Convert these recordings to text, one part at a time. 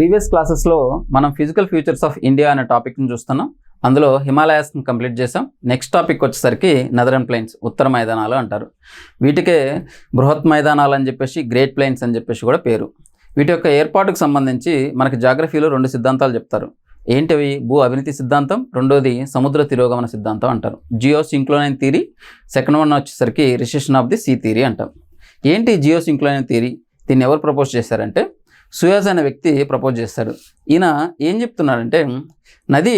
Previous క్లాసెస్లో మనం physical features of India అనే టాపిక్ని చూస్తున్నాం. అందులో హిమాలయాస్ని కంప్లీట్ చేసాం. నెక్స్ట్ టాపిక్ వచ్చేసరికి నదరన్ ప్లెయిన్స్, ఉత్తర మైదానాలు అంటారు. వీటికే బృహత్ మైదానాలు అని చెప్పేసి, గ్రేట్ ప్లెయిన్స్ అని చెప్పేసి కూడా పేరు. వీటి యొక్క ఏర్పాటుకు సంబంధించి మనకి జాగ్రఫీలో 2 సిద్ధాంతాలు చెప్తారు. ఏంటివి? భూ అవినీతి సిద్ధాంతం, రెండోది సముద్ర తిరోగమన సిద్ధాంతం అంటారు. జియో సింక్లోనైన్ థియరీ. సెకండ్ వన్ వచ్చేసరికి recession of the sea theory అంటాం. ఏంటి జియో సింక్లోనైన్ థియరీ? దీన్ని ఎవరు ప్రపోజ్ చేశారంటే సుయాజ్ అనే వ్యక్తి ప్రపోజ్ చేశాడు. ఈయన ఏం చెప్తున్నాడంటే, నది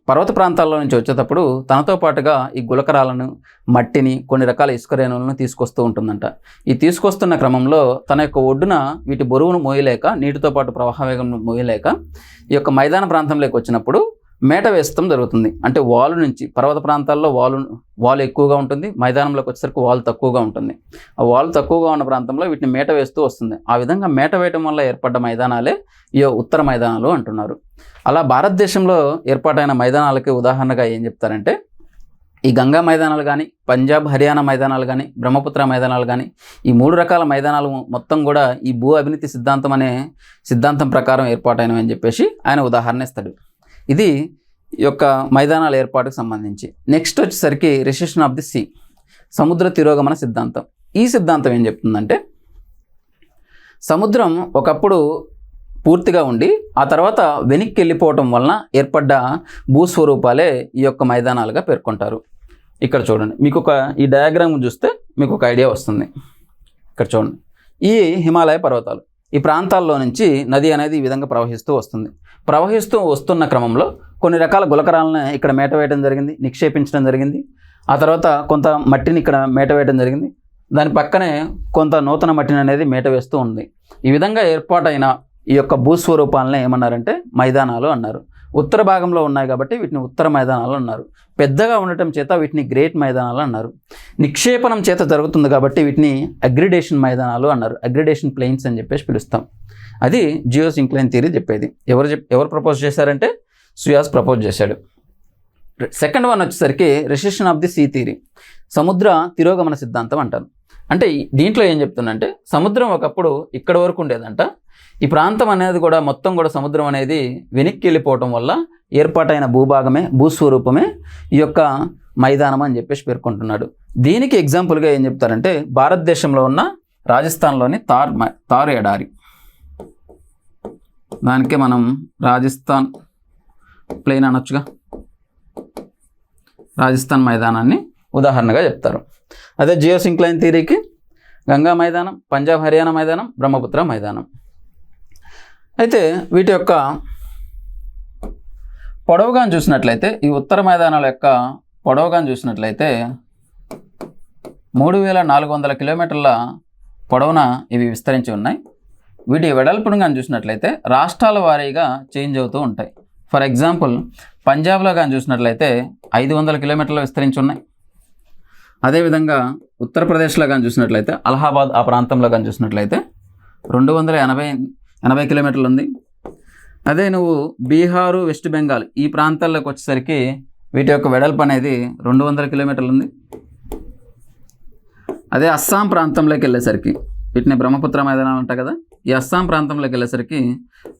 పర్వత ప్రాంతాల్లో నుంచి వచ్చేటప్పుడు తనతో పాటుగా ఈ గులకరాలను, మట్టిని, కొన్ని రకాల ఇసుక రేణువులను తీసుకొస్తూ ఉంటుందంట. ఈ తీసుకొస్తున్న క్రమంలో తన యొక్క ఒడ్డున వీటి బరువును మోయలేక, నీటితో పాటు ప్రవాహ వేగం మోయలేక ఈ యొక్క మైదాన ప్రాంతంలోకి వచ్చినప్పుడు మేట వేస్తడం జరుగుతుంది. అంటే వాలు నుంచి, పర్వత ప్రాంతాల్లో వాలు ఎక్కువగా ఉంటుంది, మైదానంలోకి వచ్చేసరికి వాలు తక్కువగా ఉంటుంది. ఆ వాలు తక్కువగా ఉన్న ప్రాంతంలో వీటిని మేట వేస్తూ వస్తుంది. ఆ విధంగా మేట వేయటం వల్ల ఏర్పడ్డ మైదానాలే ఈ ఉత్తర మైదానాలు అంటున్నారు. అలా భారతదేశంలో ఏర్పాటైన మైదానాలకి ఉదాహరణగా ఏం చెప్తారంటే, ఈ గంగా మైదానాలు కానీ, పంజాబ్ హర్యానా మైదానాలు కానీ, బ్రహ్మపుత్ర మైదానాలు కానీ, ఈ 3 రకాల మైదానాలు మొత్తం కూడా ఈ భూ అవినీతి సిద్ధాంతం అనే సిద్ధాంతం ప్రకారం ఏర్పాటైనవి అని చెప్పేసి ఆయన ఉదాహరణ ఇస్తాడు. ఇది ఈ యొక్క మైదానాల ఏర్పాటుకు సంబంధించి. నెక్స్ట్ వచ్చేసరికి రిసెషన్ ఆఫ్ ది సీ, సముద్ర తిరోగమన సిద్ధాంతం. ఈ సిద్ధాంతం ఏం చెప్తుందంటే, సముద్రం ఒకప్పుడు పూర్తిగా ఉండి ఆ తర్వాత వెనక్కి వెళ్ళిపోవటం వలన ఏర్పడ్డ భూస్వరూపాలే ఈ యొక్క మైదానాలుగా పేర్కొంటారు. ఇక్కడ చూడండి, మీకు ఈ డయాగ్రామ్ చూస్తే మీకు ఒక ఐడియా వస్తుంది. ఇక్కడ చూడండి, ఈ హిమాలయ పర్వతాలు, ఈ ప్రాంతాల్లో నుంచి నది అనేది ఈ విధంగా ప్రవహిస్తూ వస్తుంది. ప్రవహిస్తూ వస్తున్న క్రమంలో కొన్ని రకాల గులకరాలను ఇక్కడ మేట వేయడం జరిగింది, నిక్షేపించడం జరిగింది. ఆ తర్వాత కొంత మట్టిని ఇక్కడ మేట వేయడం జరిగింది. దాని పక్కనే కొంత నూతన మట్టిని అనేది మేట వేస్తూ ఉంది. ఈ విధంగా ఏర్పాటైన ఈ యొక్క భూస్వరూపాలను ఏమన్నారంటే మైదానాలు అన్నారు. ఉత్తర భాగంలో ఉన్నాయి కాబట్టి వీటిని ఉత్తర మైదానాలు అన్నారు. పెద్దగా ఉండటం చేత వీటిని గ్రేట్ మైదానాలు అన్నారు. నిక్షేపణం చేత జరుగుతుంది కాబట్టి వీటిని అగ్రిడేషన్ మైదానాలు అన్నారు. అగ్రిడేషన్ ప్లెయిన్స్ అని చెప్పేసి పిలుస్తాం. అది జియో సింక్లోనైన్ థియరీ చెప్పేది. ఎవరు ప్రపోజ్ చేశారంటే సుయాజ్ ప్రపోజ్ చేశాడు. సెకండ్ వన్ వచ్చేసరికి recession of the sea theory, సముద్ర తిరోగమన సిద్ధాంతం అంటారు. అంటే దీంట్లో ఏం చెప్తుందంటే, సముద్రం ఒకప్పుడు ఇక్కడ వరకు ఉండేదంట. ఈ ప్రాంతం అనేది కూడా మొత్తం కూడా సముద్రం అనేది వెనక్కి వెళ్ళిపోవటం వల్ల ఏర్పాటైన భూభాగమే, భూస్వరూపమే ఈ యొక్క మైదానం అని చెప్పేసి పేర్కొంటున్నాడు. దీనికి ఎగ్జాంపుల్గా ఏం చెప్తారంటే, భారతదేశంలో ఉన్న రాజస్థాన్లోని తార్ ఎడారి, దానికే మనం రాజస్థాన్ ప్లెయిన్ అనొచ్చుగా, రాజస్థాన్ మైదానాన్ని ఉదాహరణగా చెప్తారు. అదే జియో సింక్లోనైన్ థియరీకి గంగా మైదానం, పంజాబ్ హర్యానా మైదానం, బ్రహ్మపుత్ర మైదానం. అయితే వీటి యొక్క పొడవుగా చూసినట్లయితే, ఈ ఉత్తర మైదానాల యొక్క పొడవుగా చూసినట్లయితే 3400 కిలోమీటర్ల పొడవున ఇవి విస్తరించి ఉన్నాయి. వీటి వెడల్పును కానీ చూసినట్లయితే రాష్ట్రాల వారీగా చేంజ్ అవుతూ ఉంటాయి. ఫర్ ఎగ్జాంపుల్, పంజాబ్లో కానీ చూసినట్లయితే 500 కిలోమీటర్లు విస్తరించి ఉన్నాయి. అదేవిధంగా ఉత్తరప్రదేశ్లో కానీ చూసినట్లయితే, అలహాబాద్ ఆ ప్రాంతంలో కానీ చూసినట్లయితే 280 కిలోమీటర్లు ఉంది. అదే నువ్వు బీహారు, వెస్ట్ బెంగాల్ ఈ ప్రాంతాల్లోకి వచ్చేసరికి వీటి యొక్క వెడల్పు అనేది 200 కిలోమీటర్లు ఉంది. అదే అస్సాం ప్రాంతంలోకి వెళ్ళేసరికి, వీటిని బ్రహ్మపుత్ర మైదానాలు ఉంటాయి కదా, ఈ అస్సాం ప్రాంతంలోకి వెళ్ళేసరికి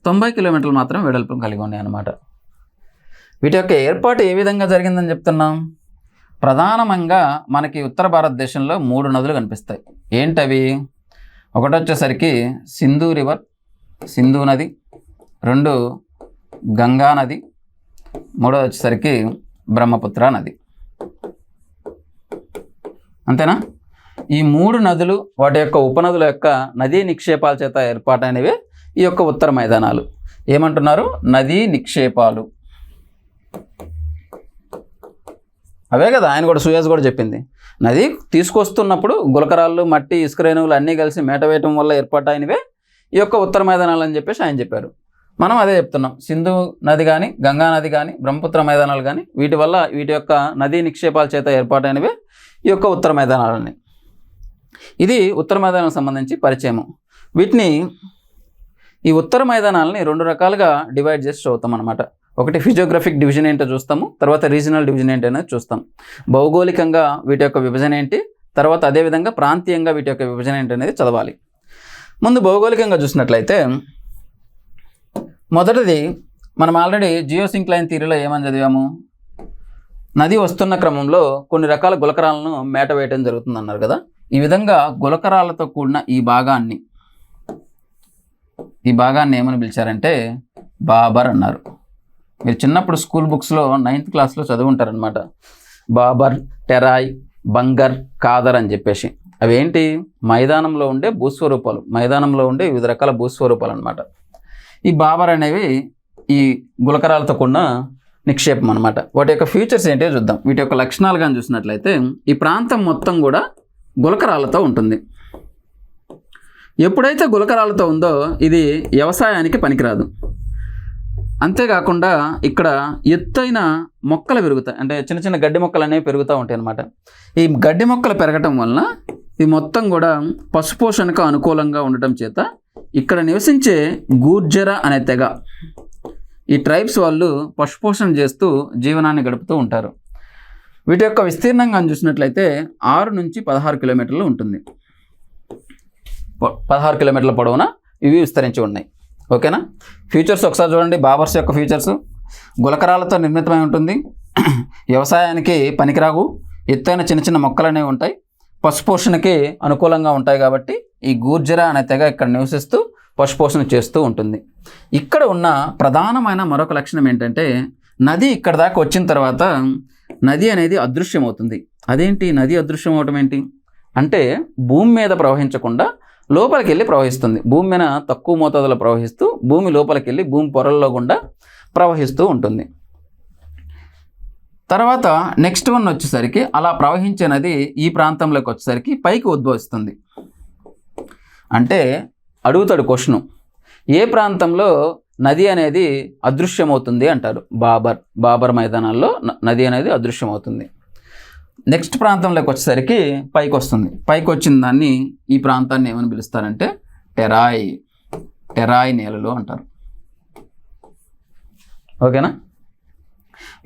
90 కిలోమీటర్లు మాత్రం వెడల్పు కలిగి ఉన్నాయి అన్నమాట. వీటి యొక్క ఏర్పాటు ఏ విధంగా జరిగిందని చెప్తున్నాం? ప్రధానంగా మనకి ఉత్తర భారతదేశంలో 3 నదులు కనిపిస్తాయి. ఏంటవి? ఒకటి వచ్చేసరికి సింధు రివర్, సింధు నది. 2 గంగా నది. 3 వచ్చేసరికి బ్రహ్మపుత్ర నది. అంతేనా? ఈ 3 నదులు, వాటి యొక్క ఉపనదుల యొక్క నదీ నిక్షేపాల చేత ఏర్పాటైనవే ఈ యొక్క ఉత్తర మైదానాలు. ఏమంటున్నారు? నదీ నిక్షేపాలు. అవే కదా ఆయన కూడా, సుయాజ్ కూడా చెప్పింది. నది తీసుకొస్తున్నప్పుడు గులకరాళ్ళు, మట్టి, ఇసుక రేణువులు అన్నీ కలిసి మేట వేయటం వల్ల ఏర్పాటైనవే ఈ యొక్క ఉత్తర మైదానాలు అని చెప్పేసి ఆయన చెప్పారు. మనం అదే చెప్తున్నాం. సింధు నది కానీ, గంగా నది కానీ, బ్రహ్మపుత్ర మైదానాలు కానీ, వీటి వల్ల వీటి యొక్క నదీ నిక్షేపాల చేత ఏర్పాటైనవే ఈ యొక్క ఉత్తర మైదానాలని. ఇది ఉత్తర మైదానాలకు సంబంధించి పరిచయము. వీటిని, ఈ ఉత్తర మైదానాలని 2 రకాలుగా డివైడ్ చేసి చదువుతాం అన్నమాట. ఒకటి ఫిజియోగ్రఫిక్ డివిజన్ ఏంటో చూస్తాము, తర్వాత రీజనల్ డివిజన్ ఏంటి అనేది చూస్తాం. భౌగోళికంగా వీటి యొక్క విభజన ఏంటి, తర్వాత అదేవిధంగా ప్రాంతీయంగా వీటి యొక్క విభజన ఏంటి అనేది చదవాలి. ముందు భౌగోళికంగా చూసినట్లయితే మొదటిది మనం ఆల్రెడీ జియోసింక్లైన్ థియరీలో ఏమని చదివాము, నది వస్తున్న క్రమంలో కొన్ని రకాల గులకరాలను మేట వేయటం జరుగుతుంది అన్నారు కదా. ఈ విధంగా గులకరాలతో కూడిన ఈ భాగాన్ని ఏమని పిలిచారంటే బాబర్ అన్నారు. మీరు చిన్నప్పుడు స్కూల్ బుక్స్లో 9th క్లాస్లో చదువుంటారనమాట. బాబర్, టెరాయ్, బంగర్, కాదర్ అని చెప్పేసి. అవేంటి? మైదానంలో ఉండే భూస్వరూపాలు, మైదానంలో ఉండే వివిధ రకాల భూస్వరూపాలు అనమాట. ఈ బాబర్ అనేవి ఈ గులకరాలతో కూడిన నిక్షేపం అనమాట. వాటి యొక్క ఫీచర్స్ ఏంటో చూద్దాం. వీటి యొక్క లక్షణాలు కానీ చూసినట్లయితే ఈ ప్రాంతం మొత్తం కూడా గులకరాలతో ఉంటుంది. ఎప్పుడైతే గులకరాలతో ఉందో ఇది వ్యవసాయానికి పనికిరాదు. అంతేకాకుండా ఇక్కడ ఎత్తైన మొక్కలు పెరుగుతాయి, అంటే చిన్న చిన్న గడ్డి మొక్కలు అనేవి పెరుగుతూ ఉంటాయి అన్నమాట. ఈ గడ్డి మొక్కలు పెరగటం వలన ఇది మొత్తం కూడా పశుపోషణకు అనుకూలంగా ఉండటం చేత ఇక్కడ నివసించే గూర్జర అనే తెగ, ఈ ట్రైబ్స్ వాళ్ళు పశుపోషణ చేస్తూ జీవనాన్ని గడుపుతూ ఉంటారు. వీటి యొక్క విస్తీర్ణంగా చూసినట్లయితే 6 నుంచి 16 కిలోమీటర్లు ఉంటుంది. 16 కిలోమీటర్ల పొడవున ఇవి విస్తరించి ఉన్నాయి. ఓకేనా? ఫీచర్స్ ఒకసారి చూడండి. బాబర్స్ యొక్క ఫీచర్స్: గులకరాలతో నిర్మితమై ఉంటుంది, వ్యవసాయానికి పనికిరావు, ఎత్తైన చిన్న చిన్న మొక్కలు అనేవి ఉంటాయి, పశుపోషణకి అనుకూలంగా ఉంటాయి. కాబట్టి ఈ గూర్జరా అనే తెగ ఇక్కడ నివసిస్తూ పశుపోషణ చేస్తూ ఉంటుంది. ఇక్కడ ఉన్న ప్రధానమైన మరొక లక్షణం ఏంటంటే, నది ఇక్కడ దాకా వచ్చిన తర్వాత నది అనేది అదృశ్యమవుతుంది. అదేంటి నది అదృశ్యం అవటం ఏంటి అంటే, భూమి మీద ప్రవహించకుండా లోపలికి వెళ్ళి ప్రవహిస్తుంది. భూమి మీద తక్కువ మోతాదులో ప్రవహిస్తూ భూమి లోపలికి వెళ్ళి భూమి పొరల్లో గుండా ప్రవహిస్తూ ఉంటుంది. తర్వాత నెక్స్ట్ వన్ వచ్చేసరికి, అలా ప్రవహించే నది ఈ ప్రాంతంలోకి వచ్చేసరికి పైకి ఉద్భవిస్తుంది. అంటే అడుగుతాడు క్వశ్చను, ఏ ప్రాంతంలో నది అనేది అదృశ్యమవుతుంది అంటారు. బాబర్ మైదానాల్లో నది అనేది అదృశ్యమవుతుంది. నెక్స్ట్ ప్రాంతంలోకి వచ్చేసరికి పైకి వస్తుంది. పైకి వచ్చిన దాన్ని, ఈ ప్రాంతాన్ని ఏమని పిలుస్తారంటే టెరాయ్ నేలలు అంటారు. ఓకేనా?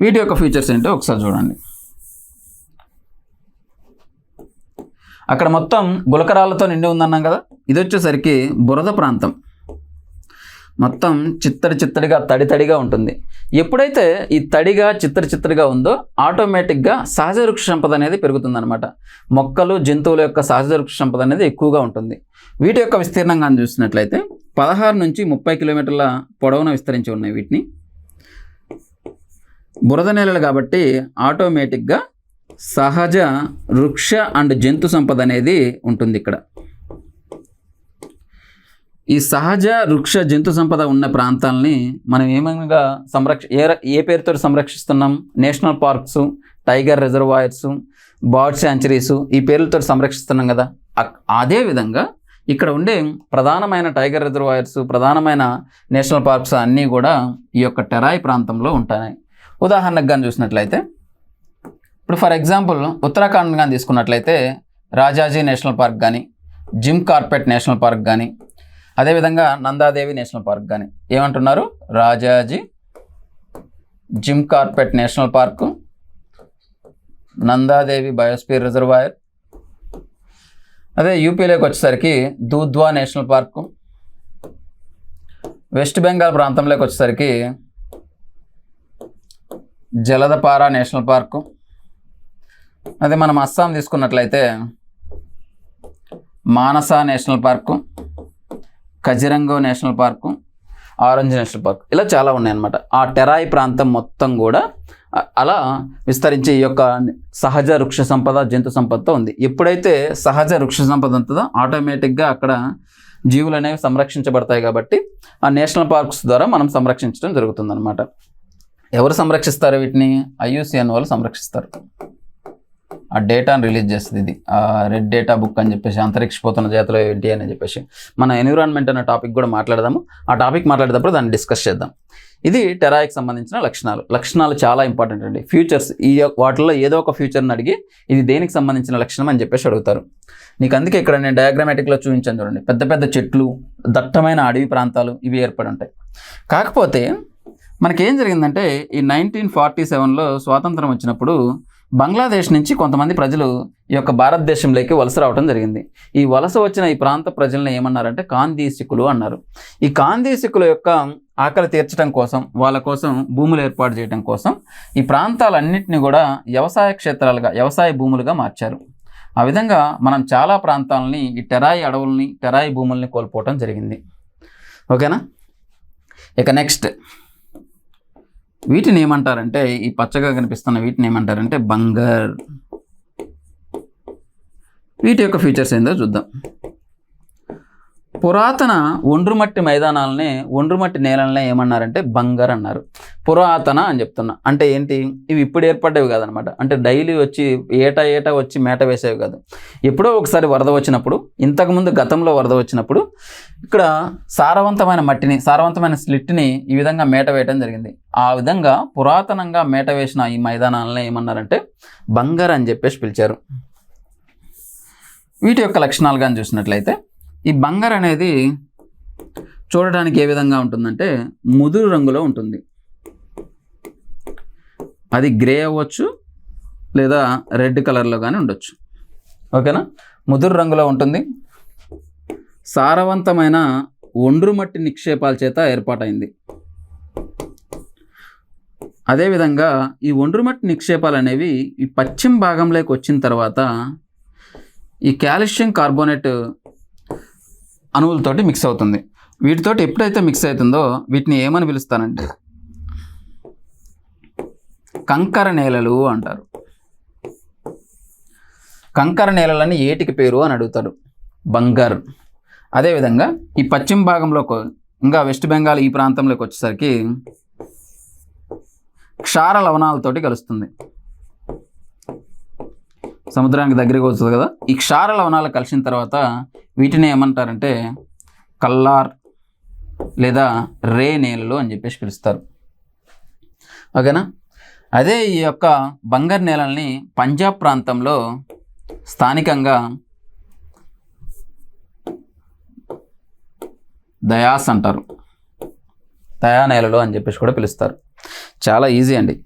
వీటి యొక్క ఫీచర్స్ ఏంటో ఒకసారి చూడండి. అక్కడ మొత్తం గులకరాలతో నిండి ఉందన్నాం కదా. ఇది వచ్చేసరికి బురద ప్రాంతం, మొత్తం చిత్తడిగా తడిగా ఉంటుంది. ఎప్పుడైతే ఈ తడిగా చిత్తడిగా ఉందో ఆటోమేటిక్గా సహజ వృక్ష సంపద అనేది పెరుగుతుందన్నమాట. మొక్కలు, జంతువుల యొక్క సహజ వృక్ష సంపద అనేది ఎక్కువగా ఉంటుంది. వీటి యొక్క విస్తీర్ణంగా చూసినట్లయితే 16 నుంచి 30 కిలోమీటర్ల పొడవున విస్తరించి ఉన్నాయి. వీటిని బురద నేలలు కాబట్టి ఆటోమేటిక్గా సహజ వృక్ష అండ్ జంతు సంపద అనేది ఉంటుంది ఇక్కడ. ఈ సహజ వృక్ష జంతు సంపద ఉన్న ప్రాంతాలని మనం ఏమైనా ఏ పేరుతో సంరక్షిస్తున్నాం? National parks, tiger reservoirs, bird sanctuaries, ఈ పేర్లతో సంరక్షిస్తున్నాం కదా. అదే విధంగా ఇక్కడ ఉండే ప్రధానమైన టైగర్ రిజర్వాయర్స్, ప్రధానమైన నేషనల్ పార్క్స్ అన్నీ కూడా ఈ యొక్క టెరాయ్ ప్రాంతంలో ఉంటాయి. ఉదాహరణకు కానీ చూసినట్లయితే, ఇప్పుడు ఫర్ ఎగ్జాంపుల్ ఉత్తరాఖండ్ కానీ తీసుకున్నట్లయితే రాజాజీ నేషనల్ పార్క్ కానీ, జిమ్ కార్పెట్ నేషనల్ పార్క్ కానీ, అదేవిధంగా నందాదేవి నేషనల్ పార్క్ కానీ. ఏమంటున్నారు? Rajaji, Jim Corbett national park, Nanda Devi biosphere reservoir. అదే యూపీలోకి వచ్చేసరికి దూద్వా నేషనల్ పార్కు, వెస్ట్ బెంగాల్ ప్రాంతంలోకి వచ్చేసరికి జలదపారా నేషనల్ పార్కు. అదే మనం అస్సాం తీసుకున్నట్లయితే Manas national park, Kaziranga national park, Orang national park, ఇలా చాలా ఉన్నాయన్నమాట. ఆ టెరాయ్ ప్రాంతం మొత్తం కూడా అలా విస్తరించి ఈ యొక్క సహజ వృక్ష సంపద, జంతు సంపదతో ఉంది. ఎప్పుడైతే సహజ వృక్ష సంపద ఉంటుందో ఆటోమేటిక్గా అక్కడ జీవులు అనేవి సంరక్షించబడతాయి. కాబట్టి ఆ నేషనల్ పార్క్స్ ద్వారా మనం సంరక్షించడం జరుగుతుందన్నమాట. ఎవరు సంరక్షిస్తారు వీటిని? IUCN వాళ్ళు సంరక్షిస్తారు. ఆ డేటాను రిలీజ్ చేస్తుంది. ఇది రెడ్ డేటా బుక్ అని చెప్పేసి, అంతరిక్షపోతున్న జాతులు ఏంటి అని చెప్పేసి. మన ఎన్విరాన్మెంట్ అనే టాపిక్ కూడా మాట్లాడదాము. ఆ టాపిక్ మాట్లాడేటప్పుడు దాన్ని డిస్కస్ చేద్దాం. ఇది టెరాయికి సంబంధించిన లక్షణాలు చాలా ఇంపార్టెంట్ అండి. ఫ్యూచర్స్, వాటిల్లో ఏదో ఒక ఫ్యూచర్ని అడిగి ఇది దేనికి సంబంధించిన లక్షణం అని చెప్పేసి అడుగుతారు. నీకు అందుకే ఇక్కడ నేను డయాగ్రామాటిక్లో చూపించాను చూడండి. పెద్ద పెద్ద చెట్లు, దట్టమైన అడవి ప్రాంతాలు ఇవి ఏర్పడి ఉంటాయి. కాకపోతే మనకేం జరిగిందంటే, ఈ 1947లో స్వాతంత్రం వచ్చినప్పుడు బంగ్లాదేశ్ నుంచి కొంతమంది ప్రజలు ఈ యొక్క భారతదేశంలోకి వలస రావడం జరిగింది. ఈ వలస వచ్చిన ఈ ప్రాంత ప్రజలను ఏమన్నారంటే కాందీసికులు అన్నారు. ఈ కాందీసికుల యొక్క ఆకలి తీర్చడం కోసం, వాళ్ళ కోసం భూములు ఏర్పాటు చేయడం కోసం ఈ ప్రాంతాలన్నింటినీ కూడా వ్యవసాయ క్షేత్రాలుగా, వ్యవసాయ భూములుగా మార్చారు. ఆ విధంగా మనం చాలా ప్రాంతాలని ఈ టెరాయి అడవుల్ని, టెరాయి భూముల్ని కోల్పోవటం జరిగింది. ఓకేనా. ఇక నెక్స్ట్ వీటిని ఏమంటారంటే, ఈ పచ్చగా కనిపిస్తున్న వీటిని ఏమంటారంటే బంగర్. వీటి యొక్క ఫీచర్స్ ఏందో చూద్దాం. పురాతన ఒండ్రుమట్టి మైదానాలనే, ఒండ్రుమట్టి నేలలనే ఏమన్నారంటే బంగర్ అన్నారు. పురాతన అని చెప్తున్నా అంటే ఏంటి, ఇవి ఇప్పుడు ఏర్పడ్డవి కాదనమాట. అంటే డైలీ వచ్చి ఏటా వచ్చి మేట వేసేవి కాదు. ఎప్పుడో ఒకసారి వరద వచ్చినప్పుడు, ఇంతకుముందు గతంలో వరద వచ్చినప్పుడు ఇక్కడ సారవంతమైన మట్టిని, సారవంతమైన స్లిట్ని ఈ విధంగా మేట వేయటం జరిగింది. ఆ విధంగా పురాతనంగా మేట వేసిన ఈ మైదానాలనే ఏమన్నారంటే బంగర్ అని చెప్పేసి పిలిచారు. వీటి యొక్క లక్షణాలు కానీ చూసినట్లయితే, ఈ బంగర్ అనేది చూడడానికి ఏ విధంగా ఉంటుందంటే ముదురు రంగులో ఉంటుంది. అది గ్రే అవ్వచ్చు లేదా రెడ్ కలర్లో కానీ ఉండొచ్చు. ఓకేనా. ముదురు రంగులో ఉంటుంది. సారవంతమైన ఒండ్రుమట్టి నిక్షేపాల చేత ఏర్పాటైంది. అదేవిధంగా ఈ ఒండ్రుమట్టి నిక్షేపాలు అనేవి ఈ పశ్చిమ భాగంలోకి వచ్చిన తర్వాత ఈ కాల్షియం కార్బోనేట్ అణువులతోటి మిక్స్ అవుతుంది. వీటితోటి ఎప్పుడైతే మిక్స్ అవుతుందో వీటిని ఏమని పిలుస్తానంటే కంకర నేలలు అంటారు. కంకర నేలలని ఏటికి పేరు అని అడుగుతారు, బంగర్. అదేవిధంగా ఈ పశ్చిమ భాగంలో ఇంకా వెస్ట్ బెంగాల్ ఈ ప్రాంతంలోకి వచ్చేసరికి క్షార లవణాలతోటి కలుస్తుంది. సముద్రానికి దగ్గరికి వస్తుంది కదా. ఈ క్షార లవణాలు కలిసిన తర్వాత వీటిని ఏమంటారంటే కల్లార్ లేదా రే నేలలు అని చెప్పేసి పిలుస్తారు. ఓకేనా. అదే ఈ యొక్క బంగర్ నేలల్ని పంజాబ్ ప్రాంతంలో స్థానికంగా దయాస్ అంటారు. దయా నేలలు అని చెప్పేసి కూడా పిలుస్తారు. చాలా ఈజీ అండి.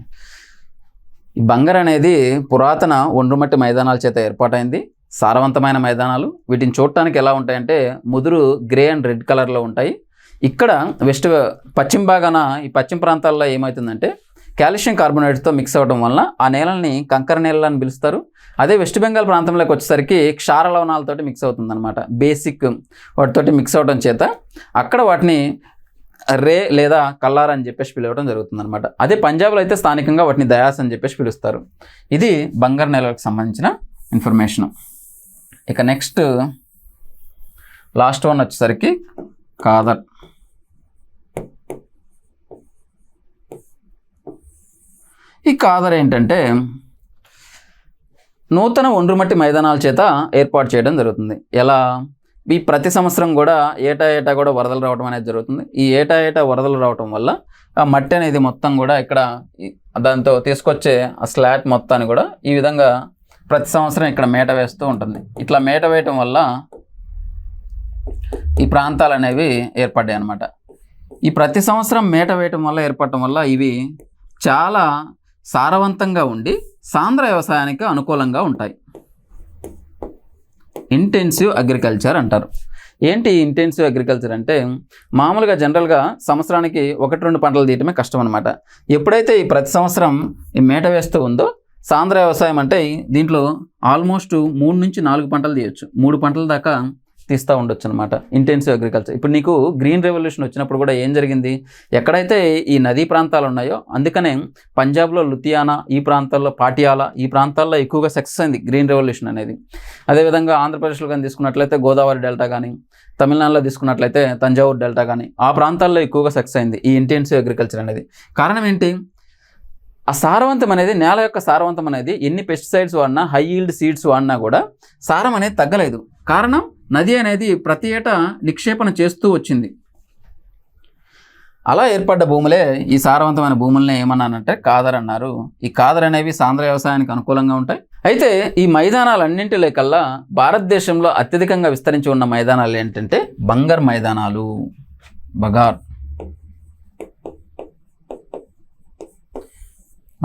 ఈ బంగర్ అనేది పురాతన ఒండ్రుమట్టి మైదానాల చేత ఏర్పాటైంది. సారవంతమైన మైదానాలు. వీటిని చూడటానికి ఎలా ఉంటాయంటే ముదురు గ్రే అండ్ రెడ్ కలర్లో ఉంటాయి. ఇక్కడ పశ్చిమ భాగాన ఈ పశ్చిమ ప్రాంతాల్లో ఏమవుతుందంటే కాల్షియం కార్బోనేట్తో మిక్స్ అవ్వడం వలన ఆ నేలని కంకర నేలలు అని పిలుస్తారు. అదే వెస్ట్ బెంగాల్ ప్రాంతంలోకి వచ్చేసరికి క్షార లవణాలతోటి మిక్స్ అవుతుందన్నమాట. బేసిక్ వాటితోటి మిక్స్ అవ్వడం చేత అక్కడ వాటిని రే లేదా కల్లార్ అని చెప్పేసి పిలవడం జరుగుతుందన్నమాట. అదే పంజాబ్లో అయితే స్థానికంగా వాటిని దయాస్ అని చెప్పేసి పిలుస్తారు. ఇది బంగర్ నేలలకు సంబంధించిన ఇన్ఫర్మేషన్. ఇక నెక్స్ట్ లాస్ట్ వన్ వచ్చేసరికి కాదర్. ఈ కాదర్ ఏంటంటే నూతన ఒండ్రుమట్టి మైదానాల చేత ఏర్పాటు చేయడం జరుగుతుంది. ఎలా, ఈ ప్రతి సంవత్సరం కూడా ఏటా కూడా వరదలు రావడం అనేది జరుగుతుంది. ఈ ఏటా వరదలు రావడం వల్ల ఆ మట్టి అనేది మొత్తం కూడా ఇక్కడ దాంతో తీసుకొచ్చే ఆ స్లాట్ మొత్తాన్ని కూడా ఈ విధంగా ప్రతి సంవత్సరం ఇక్కడ మేట వేస్తూ ఉంటుంది. ఇట్లా మేట వేయటం వల్ల ఈ ప్రాంతాలు అనేవి ఏర్పడ్డాయి అన్నమాట. ఈ ప్రతి సంవత్సరం మేట వేయటం వల్ల ఏర్పడటం వల్ల ఇవి చాలా సారవంతంగా ఉండి సాంద్ర వ్యవసాయానికి అనుకూలంగా ఉంటాయి. ఇంటెన్సివ్ అగ్రికల్చర్ అంటారు. ఏంటి ఇంటెన్సివ్ అగ్రికల్చర్ అంటే మామూలుగా జనరల్గా సంవత్సరానికి 1-2 పంటలు తీయటమే కష్టం అనమాట. ఎప్పుడైతే ఈ ప్రతి సంవత్సరం ఈ మేట వేస్తూ ఉందో సాంద్ర వ్యవసాయం అంటే దీంట్లో ఆల్మోస్ట్ 3 నుంచి 4 పంటలు తీయచ్చు. 3 పంటల దాకా తీస్తూ ఉండొచ్చు అనమాట ఇంటెన్సివ్ అగ్రికల్చర్. ఇప్పుడు నీకు గ్రీన్ రెవల్యూషన్ వచ్చినప్పుడు కూడా ఏం జరిగింది, ఎక్కడైతే ఈ నదీ ప్రాంతాలు ఉన్నాయో అందుకనే పంజాబ్లో లుధియానా, ఈ ప్రాంతాల్లో పాటియాలా, ఈ ప్రాంతాల్లో ఎక్కువగా సక్సెస్ అయింది గ్రీన్ రెవల్యూషన్ అనేది. అదేవిధంగా ఆంధ్రప్రదేశ్లో కానీ తీసుకున్నట్లయితే గోదావరి డెల్టా కానీ, తమిళనాడులో తీసుకున్నట్లయితే తంజావూరు డెల్టా కానీ, ఆ ప్రాంతాల్లో ఎక్కువగా సక్సెస్ అయింది ఈ ఇంటెన్సివ్ అగ్రికల్చర్ అనేది. కారణం ఏంటి, ఆ సారవంతం అనేది, నేల యొక్క సారవంతం అనేది ఎన్ని పెస్టిసైడ్స్ వాడినా, హై ఈల్డ్ సీడ్స్ వాడినా కూడా సారం అనేది తగ్గలేదు. కారణం నది అనేది ప్రతి ఏటా నిక్షేపణ చేస్తూ వచ్చింది. అలా ఏర్పడ్డ భూములే ఈ సారవంతమైన భూములనే ఏమన్నానంటే కాదర్ అన్నారు. ఈ కాదర్ అనేవి సాంద్ర వ్యవసాయానికి అనుకూలంగా ఉంటాయి. అయితే ఈ మైదానాలన్నింటిలో కల్లా భారతదేశంలో అత్యధికంగా విస్తరించి ఉన్న మైదానాలు ఏంటంటే బంగర్ మైదానాలు, బగార్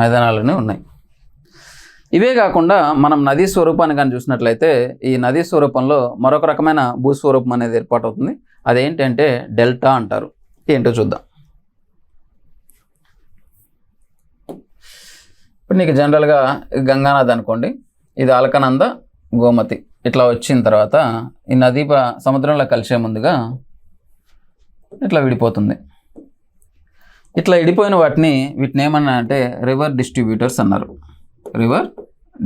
మైదానాలనే ఉన్నాయి. ఇవే కాకుండా మనం నదీ స్వరూపాన్ని కానీ చూసినట్లయితే ఈ నదీ స్వరూపంలో మరొక రకమైన భూస్వరూపం అనేది ఏర్పాటవుతుంది. అదేంటంటే డెల్టా అంటారు. ఏంటో చూద్దాం. ఇప్పుడు నీకు జనరల్గా గంగానది అనుకోండి, ఇది అలకనంద, గోమతి ఇట్లా వచ్చిన తర్వాత ఈ నది సముద్రంలో కలిసే ముందుగా ఇట్లా విడిపోతుంది. ఇట్లా విడిపోయిన వీటిని ఏమన్నా అంటే రివర్ డిస్ట్రిబ్యూటర్స్ అన్నారు. రివర్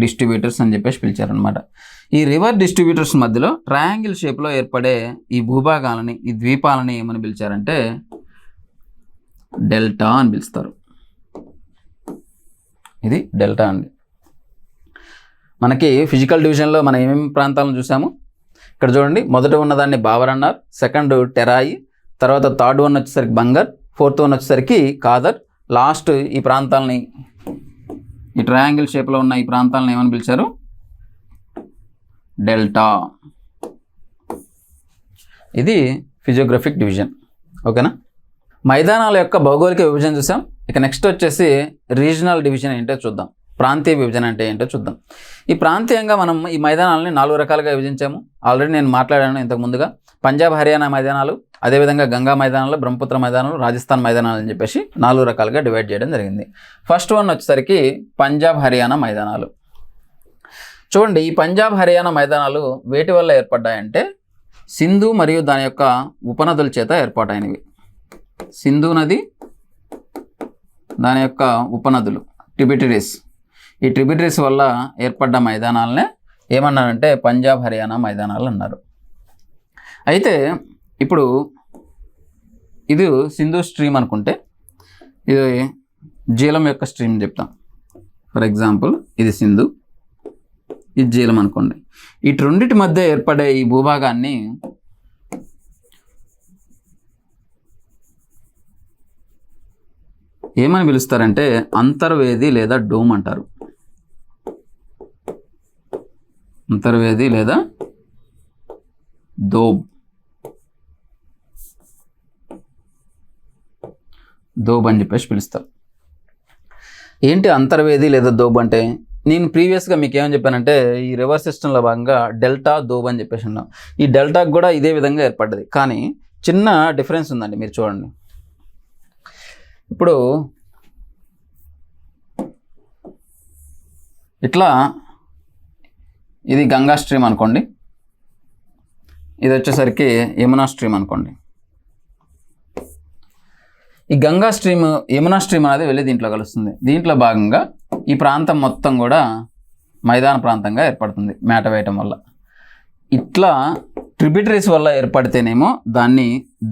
డిస్ట్రిబ్యూటర్స్ అని చెప్పేసి పిలిచారనమాట. ఈ రివర్ డిస్ట్రిబ్యూటర్స్ మధ్యలో ట్రయాంగిల్ షేప్లో ఏర్పడే ఈ భూభాగాలని, ఈ ద్వీపాలని ఏమని పిలిచారంటే డెల్టా అని పిలుస్తారు. ఇది డెల్టా అండి. మనకి ఫిజికల్ డివిజన్లో మనం ఏమేమి ప్రాంతాలను చూసాము ఇక్కడ చూడండి. మొదట ఉన్నదాన్ని బావర్ అన్నారు, సెకండ్ టెరాయి, తర్వాత థర్డ్ వన్ వచ్చేసరికి బంగర్, ఫోర్త్ వన్ వచ్చేసరికి కాదర్, లాస్ట్ ఈ ప్రాంతాలని, ఈ ట్రయాంగిల్ షేప్లో ఉన్న ఈ ప్రాంతాలను ఏమని పిలిచారు? డెల్టా. ఇది ఫిజియోగ్రఫిక్ డివిజన్. ఓకేనా? మైదానాల యొక్క భౌగోళిక విభజన చూసాం. ఇక నెక్స్ట్ వచ్చేసి రీజనల్ డివిజన్ ఏంటో చూద్దాం. ప్రాంతీయ విభజన అంటే ఏంటో చూద్దాం. ఈ ప్రాంతీయంగా మనం ఈ మైదానాలని 4 రకాలుగా విభజించాము. ఆల్రెడీ నేను మాట్లాడాను ఇంతకు ముందుగా. పంజాబ్ హర్యానా మైదానాలు, అదేవిధంగా గంగా మైదానాలు, బ్రహ్మపుత్ర మైదానాలు, రాజస్థాన్ మైదానాలు అని చెప్పేసి 4 రకాలుగా డివైడ్ చేయడం జరిగింది. ఫస్ట్ వన్ వచ్చేసరికి పంజాబ్ హర్యానా మైదానాలు. చూడండి, ఈ పంజాబ్ హర్యానా మైదానాలు వేటి వల్ల ఏర్పడ్డాయంటే సింధు మరియు దాని యొక్క ఉపనదుల చేత ఏర్పాటైనవి. సింధు నది, దాని యొక్క ఉపనదులు, ట్రిబ్యూటరీస్. ఈ ట్రిబ్యూటరీస్ వల్ల ఏర్పడ్డ మైదానాలనే ఏమన్నారంటే పంజాబ్ హర్యానా మైదానాలు అన్నారు. అయితే ఇప్పుడు ఇది సింధు స్ట్రీమ్ అనుకుంటే ఇది జీలం యొక్క స్ట్రీమ్ చెప్తాం. ఫర్ ఎగ్జాంపుల్ ఇది సింధు, ఇది జీలం అనుకోండి. ఈ రెండింటి మధ్య ఏర్పడే ఈ భూభాగాన్ని ఏమని పిలుస్తారంటే అంతర్వేది లేదా డోమ్ అంటారు. అంతర్వేది లేదా దోబ్. దోబ్ అని చెప్పేసి పిలుస్తారు. ఏంటి అంతర్వేది లేదా దోబ్ అంటే? నేను ప్రీవియస్గా మీకు ఏమని చెప్పానంటే ఈ రివర్ సిస్టంలో భాగంగా డెల్టా, దోబ్ అని చెప్పేసి ఉన్నాం. ఈ డెల్టాకు కూడా ఇదే విధంగా ఏర్పడ్డది, కానీ చిన్న డిఫరెన్స్ ఉందండి. మీరు చూడండి, ఇప్పుడు ఇట్లా ఇది గంగా స్ట్రీమ్ అనుకోండి, ఇది వచ్చేసరికి యమునా స్ట్రీమ్ అనుకోండి. ఈ గంగా స్ట్రీమ్, యమునా స్ట్రీమ్ అనేది వెళ్ళి దీంట్లో కలుస్తుంది. దీంట్లో భాగంగా ఈ ప్రాంతం మొత్తం కూడా మైదాన ప్రాంతంగా ఏర్పడుతుంది మేట వేయటం వల్ల. ఇట్లా ట్రిబ్యూటరీస్ వల్ల ఏర్పడితేనేమో దాన్ని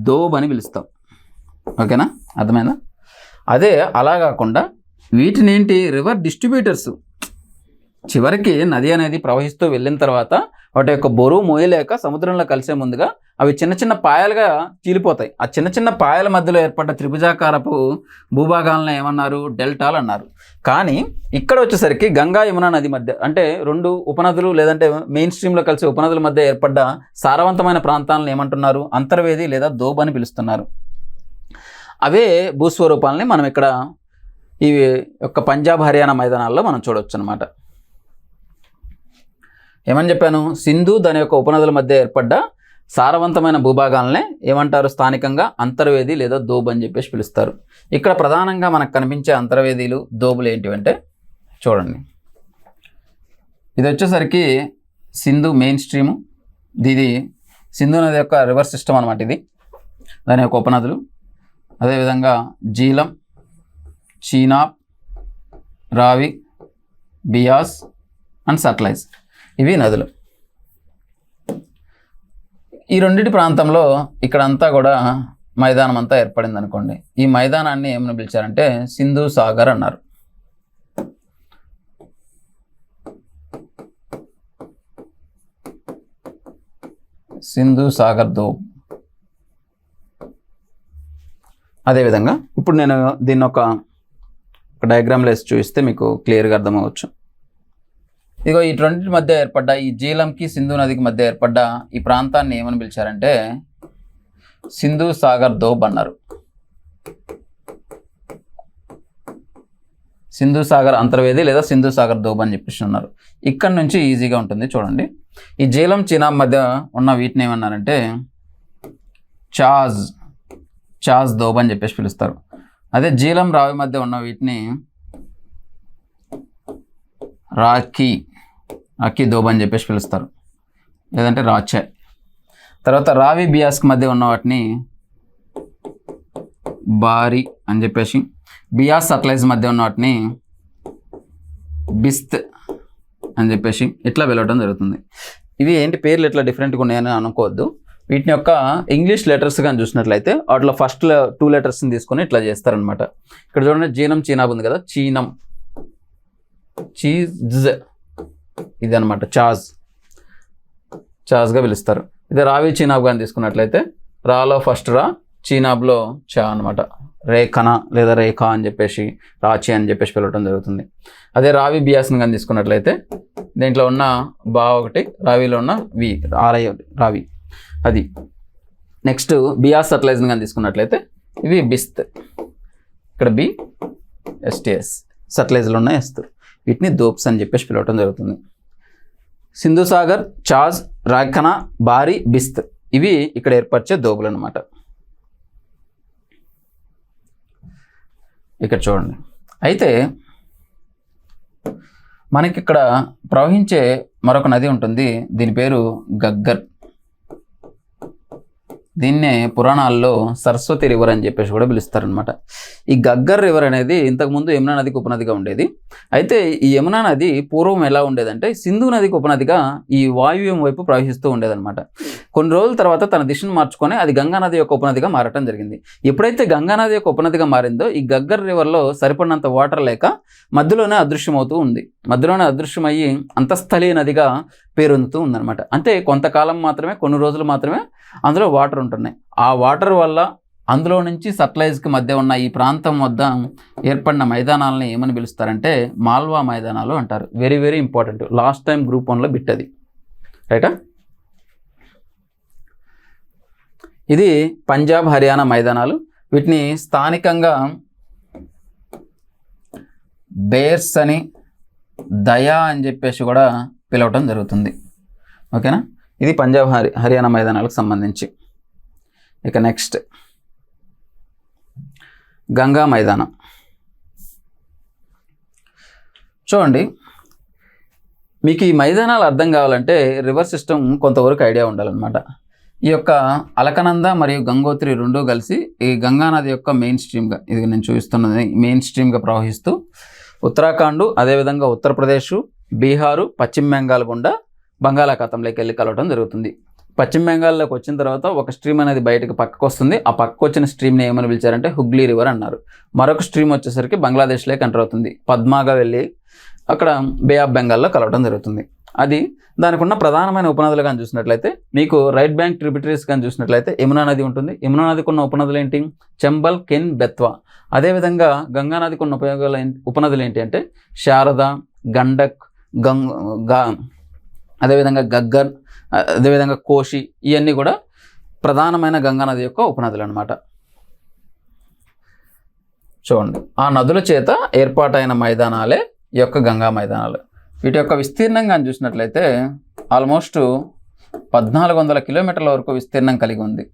దోబ్ అని పిలుస్తాం. ఓకేనా? అర్థమైందా? అదే అలా కాకుండా వీటిని ఏంటి రివర్ డిస్ట్రిబ్యూటర్స్. చివరికి నది అనేది ప్రవహిస్తూ వెళ్ళిన తర్వాత వాటి యొక్క బరువు మోయలేక సముద్రంలో కలిసే ముందుగా అవి చిన్న చిన్న పాయలుగా చీలిపోతాయి. ఆ చిన్న చిన్న పాయల మధ్యలో ఏర్పడ్డ త్రిభుజాకారపు భూభాగాలను ఏమన్నారు? డెల్టాలు అన్నారు. కానీ ఇక్కడ వచ్చేసరికి గంగా యమునా నది మధ్య, అంటే 2 ఉపనదులు లేదంటే మెయిన్ స్ట్రీమ్లో కలిసే ఉపనదుల మధ్య ఏర్పడ్డ సారవంతమైన ప్రాంతాలను ఏమంటున్నారు? అంతర్వేది లేదా దోబ్ అని పిలుస్తున్నారు. అవే భూస్వరూపాలని మనం ఇక్కడ ఈ యొక్క పంజాబ్ హర్యానా మైదానాల్లో మనం చూడవచ్చు అనమాట. ఏమని చెప్పాను? సింధు దాని యొక్క ఉపనదుల మధ్య ఏర్పడ్డ సారవంతమైన భూభాగాలనే ఏమంటారు స్థానికంగా? అంతర్వేది లేదా దోబ్ అని చెప్పేసి పిలుస్తారు. ఇక్కడ ప్రధానంగా మనకు కనిపించే అంతర్వేదీలు, దోబులు ఏంటివంటే చూడండి, ఇది వచ్చేసరికి సింధు మెయిన్ స్ట్రీము. ఇది సింధు నది యొక్క రివర్ సిస్టమ్ అనమాట. ఇది దాని యొక్క ఉపనదులు. అదేవిధంగా జీలం, చీనాబ్, రావి, బియాస్ అండ్ సట్లైజ్, ఇవి నదులు. ఈ రెండింటి ప్రాంతంలో ఇక్కడంతా కూడా మైదానం అంతా ఏర్పడింది అనుకోండి. ఈ మైదానాన్ని ఏమని పిలిచారంటే సింధు సాగర్ అన్నారు. సింధు సాగర్ దోబ్. అదేవిధంగా ఇప్పుడు నేను దీన్ని ఒక డయాగ్రామ్లో వేసి చూపిస్తే మీకు క్లియర్గా అర్థమవచ్చు. ఇదిగో ఈ రెండింటి మధ్య ఏర్పడ్డ ఈ జీలంకి సింధు నదికి మధ్య ఏర్పడ్డ ఈ ప్రాంతాన్ని ఏమని పిలిచారంటే సింధు సాగర్ దోబ్ అన్నారు. సింధు సాగర్ అంతర్వేది లేదా సింధు సాగర్ దోబ్ అని చెప్పేసి ఉన్నారు. ఇక్కడ నుంచి ఈజీగా ఉంటుంది చూడండి. ఈ జీలం చీనాబ్ మధ్య ఉన్న వీటిని ఏమన్నారంటే చాజ్ దోబ్ అని చెప్పేసి పిలుస్తారు. అదే జీలం రావి మధ్య ఉన్న వీటిని రాఖీ దోబ్ అని చెప్పేసి పిలుస్తారు, లేదంటే రాచాయ్. తర్వాత రావి బియాస్కి మధ్య ఉన్న వాటిని బారి అని చెప్పేసి, బియాస్ సట్లైజ్ మధ్య ఉన్న వాటిని బిస్త్ అని చెప్పేసి ఇట్లా వెళ్ళడం జరుగుతుంది. ఇవి ఏంటి పేర్లు ఇట్లా డిఫరెంట్గా ఉన్నాయని అనుకోవద్దు. వీటిని యొక్క ఇంగ్లీష్ లెటర్స్ కానీ చూసినట్లయితే వాటిలో ఫస్ట్ 2 లెటర్స్ని తీసుకొని ఇట్లా చేస్తారనమాట. ఇక్కడ చూడండి జీనం చీనాబ్ ఉంది కదా, చీనం, చీజ్ ఇది అనమాట, చాజ్గా పిలుస్తారు. ఇదే రావి చీనాబ్ కానీ తీసుకున్నట్లయితే రాలో ఫస్ట్ రా, చీనాబ్లో చా అనమాట, రేఖన లేదా రేఖ అని చెప్పేసి రాచి అని చెప్పేసి పిలవటం జరుగుతుంది. అదే రావి బియాస్ని కానీ తీసుకున్నట్లయితే దీంట్లో ఉన్న బా ఒకటి, రావిలో ఉన్న వి, ఆరై రావి అది. నెక్స్ట్ బియాస్ సట్లైజ్ని కానీ తీసుకున్నట్లయితే ఇవి బిస్త్, ఇక్కడ బి ఎస్టిఎస్, సట్లైజ్లో ఉన్న ఎస్త్, వీటిని దోప్స్ అని చెప్పేసి పిలవటం జరుగుతుంది. సింధు సాగర్, చాజ్, రాఖన, బారి, బిస్త్ ఇవి ఇక్కడ ఏర్పరిచే దోబులు అనమాట. ఇక్కడ చూడండి. అయితే మనకి ఇక్కడ ప్రవహించే మరొక నది ఉంటుంది, దీని పేరు గగ్గర్. దీన్నే పురాణాల్లో సరస్వతి రివర్ అని చెప్పేసి కూడా పిలుస్తారనమాట. ఈ గగ్గర్ రివర్ అనేది ఇంతకుముందు యమునా నదికి ఉపనదిగా ఉండేది. అయితే ఈ యమునా నది పూర్వం ఎలా ఉండేదంటే సింధు నదికి ఉపనదిగా ఈ వాయువ్యం వైపు ప్రవహిస్తూ ఉండేదన్నమాట. కొన్ని రోజుల తర్వాత తన దిశను మార్చుకొని అది గంగా నది యొక్క ఉపనదిగా మారటం జరిగింది. ఎప్పుడైతే గంగా నది యొక్క ఉపనదిగా మారిందో ఈ గగ్గర్ రివర్లో సరిపడినంత వాటర్ లేక మధ్యలోనే అదృశ్యమవుతూ ఉంది. మధ్యలోనే అదృశ్యమయ్యి అంతఃస్థలీయ నదిగా పేరొందుతూ ఉందన్నమాట. అంటే కొంతకాలం మాత్రమే, కొన్ని రోజులు మాత్రమే అందులో వాటర్ ఉంటున్నాయి. ఆ వాటర్ వల్ల అందులో నుంచి సట్లైజ్కి మధ్య ఉన్న ఈ ప్రాంతం వద్ద ఏర్పడిన మైదానాలని ఏమని పిలుస్తారంటే మాల్వా మైదానాలు అంటారు. Very very important, last time group 1లో బిట్ అది, రైటా. ఇది పంజాబ్, హర్యానా మైదానాలు. వీటిని స్థానికంగా బేర్స్ అని, దయా అని చెప్పేసి కూడా పిలవటం జరుగుతుంది. ఓకేనా, ఇది పంజాబ్ హర్యానా మైదానాలకు సంబంధించి. ఇక నెక్స్ట్ గంగా మైదానం చూడండి. మీకు ఈ మైదానాలు అర్థం కావాలంటే రివర్ సిస్టమ్ కొంతవరకు ఐడియా ఉండాలన్నమాట. ఈ యొక్క అలకనంద మరియు గంగోత్రి రెండూ కలిసి ఈ గంగానది యొక్క మెయిన్ స్ట్రీమ్గా, ఇది నేను చూపిస్తున్నది మెయిన్ స్ట్రీమ్గా ప్రవహిస్తూ ఉత్తరాఖండ్, అదేవిధంగా ఉత్తరప్రదేశ్, బీహారు, పశ్చిమ బెంగాల్ గుండా బంగాళాఖాతంలోకి వెళ్ళి కలవటం జరుగుతుంది. పశ్చిమ బెంగాల్లోకి వచ్చిన తర్వాత ఒక స్ట్రీమ్ అనేది బయటకు పక్కకు వస్తుంది. ఆ పక్కకు వచ్చిన స్ట్రీమ్ని ఏమని పిలిచారంటే హుగ్లీ రివర్ అన్నారు. మరొక స్ట్రీమ్ వచ్చేసరికి బంగ్లాదేశ్లోకి ఎంటర్ అవుతుంది. పద్మాగా వెళ్ళి అక్కడ బే ఆఫ్ బెంగాల్లో కలవటం జరుగుతుంది. అది దానికి ఉన్న ప్రధానమైన ఉపనదులు కానీ చూసినట్లయితే మీకు రైట్ బ్యాంక్ ట్రిబ్యూటరీస్ కానీ చూసినట్లయితే యమునా నది ఉంటుంది. యమునా నదికి ఉన్న ఉపనదులు ఏంటి? చంబల్, కెన్, బెత్వా. అదేవిధంగా గంగా నదికి ఉన్న ఉపనదులు ఏంటి అంటే శారద, గండక్, అదేవిధంగా గగ్గర్, అదేవిధంగా కోషి, ఇవన్నీ కూడా ప్రధానమైన గంగా నది యొక్క ఉపనదులు అనమాట. చూడండి, ఆ నదుల చేత ఏర్పాటైన మైదానాలే ఈ యొక్క గంగా మైదానాలు. వీటి యొక్క విస్తీర్ణంగా చూసినట్లయితే ఆల్మోస్ట్ 1400 కిలోమీటర్ల వరకు విస్తీర్ణం కలిగి ఉంది.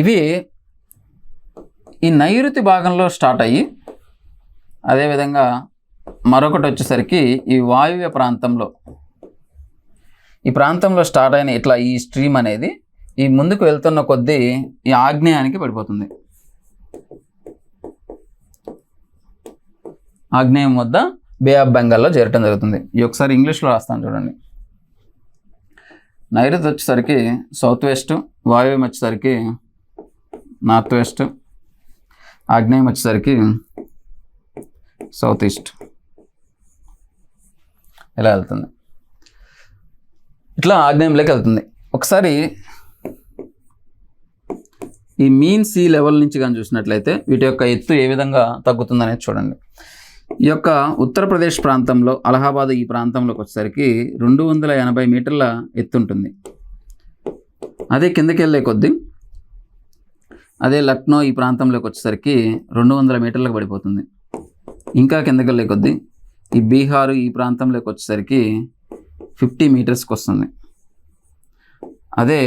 ఇవి ఈ నైరుతి భాగంలో స్టార్ట్ అయ్యి అదేవిధంగా మరొకటి వచ్చేసరికి ఈ వాయువ్య ప్రాంతంలో, ఈ ప్రాంతంలో స్టార్ట్ అయిన ఇట్లా ఈ స్ట్రీమ్ అనేది ఈ ముందుకు వెళ్తున్న కొద్దీ ఈ ఆగ్నేయానికి పడిపోతుంది. ఆగ్నేయం వద్ద బే ఆఫ్ బెంగాల్లో చేరటం జరుగుతుంది. ఈ ఒకసారి ఇంగ్లీష్లో రాస్తాను చూడండి. నైరుతి వచ్చేసరికి సౌత్ వెస్ట్, వాయువ్యం వచ్చేసరికి నార్త్ వెస్ట్, ఆగ్నేయం వచ్చేసరికి సౌత్ ఈస్ట్, ఇలా వెళ్తుంది. ఇట్లా ఆగ్నేయంలోకి వెళ్తుంది. ఒకసారి ఈ మీన్ సీ లెవెల్ నుంచి కానీ చూసినట్లయితే వీటి యొక్క ఎత్తు ఏ విధంగా తగ్గుతుందనేది చూడండి. ఈ యొక్క ఉత్తరప్రదేశ్ ప్రాంతంలో అలహాబాద్ ఈ ప్రాంతంలోకి వచ్చేసరికి 280 మీటర్ల ఎత్తు ఉంటుంది. అదే కిందకి వెళ్ళే కొద్దీ అదే లక్నో ఈ ప్రాంతంలోకి వచ్చేసరికి 200 మీటర్లకు పడిపోతుంది. ఇంకా కిందకి వెళ్ళే కొద్దీ ఈ బీహారు ఈ ప్రాంతంలోకి వచ్చేసరికి 50 మీటర్స్కి వస్తుంది. అదే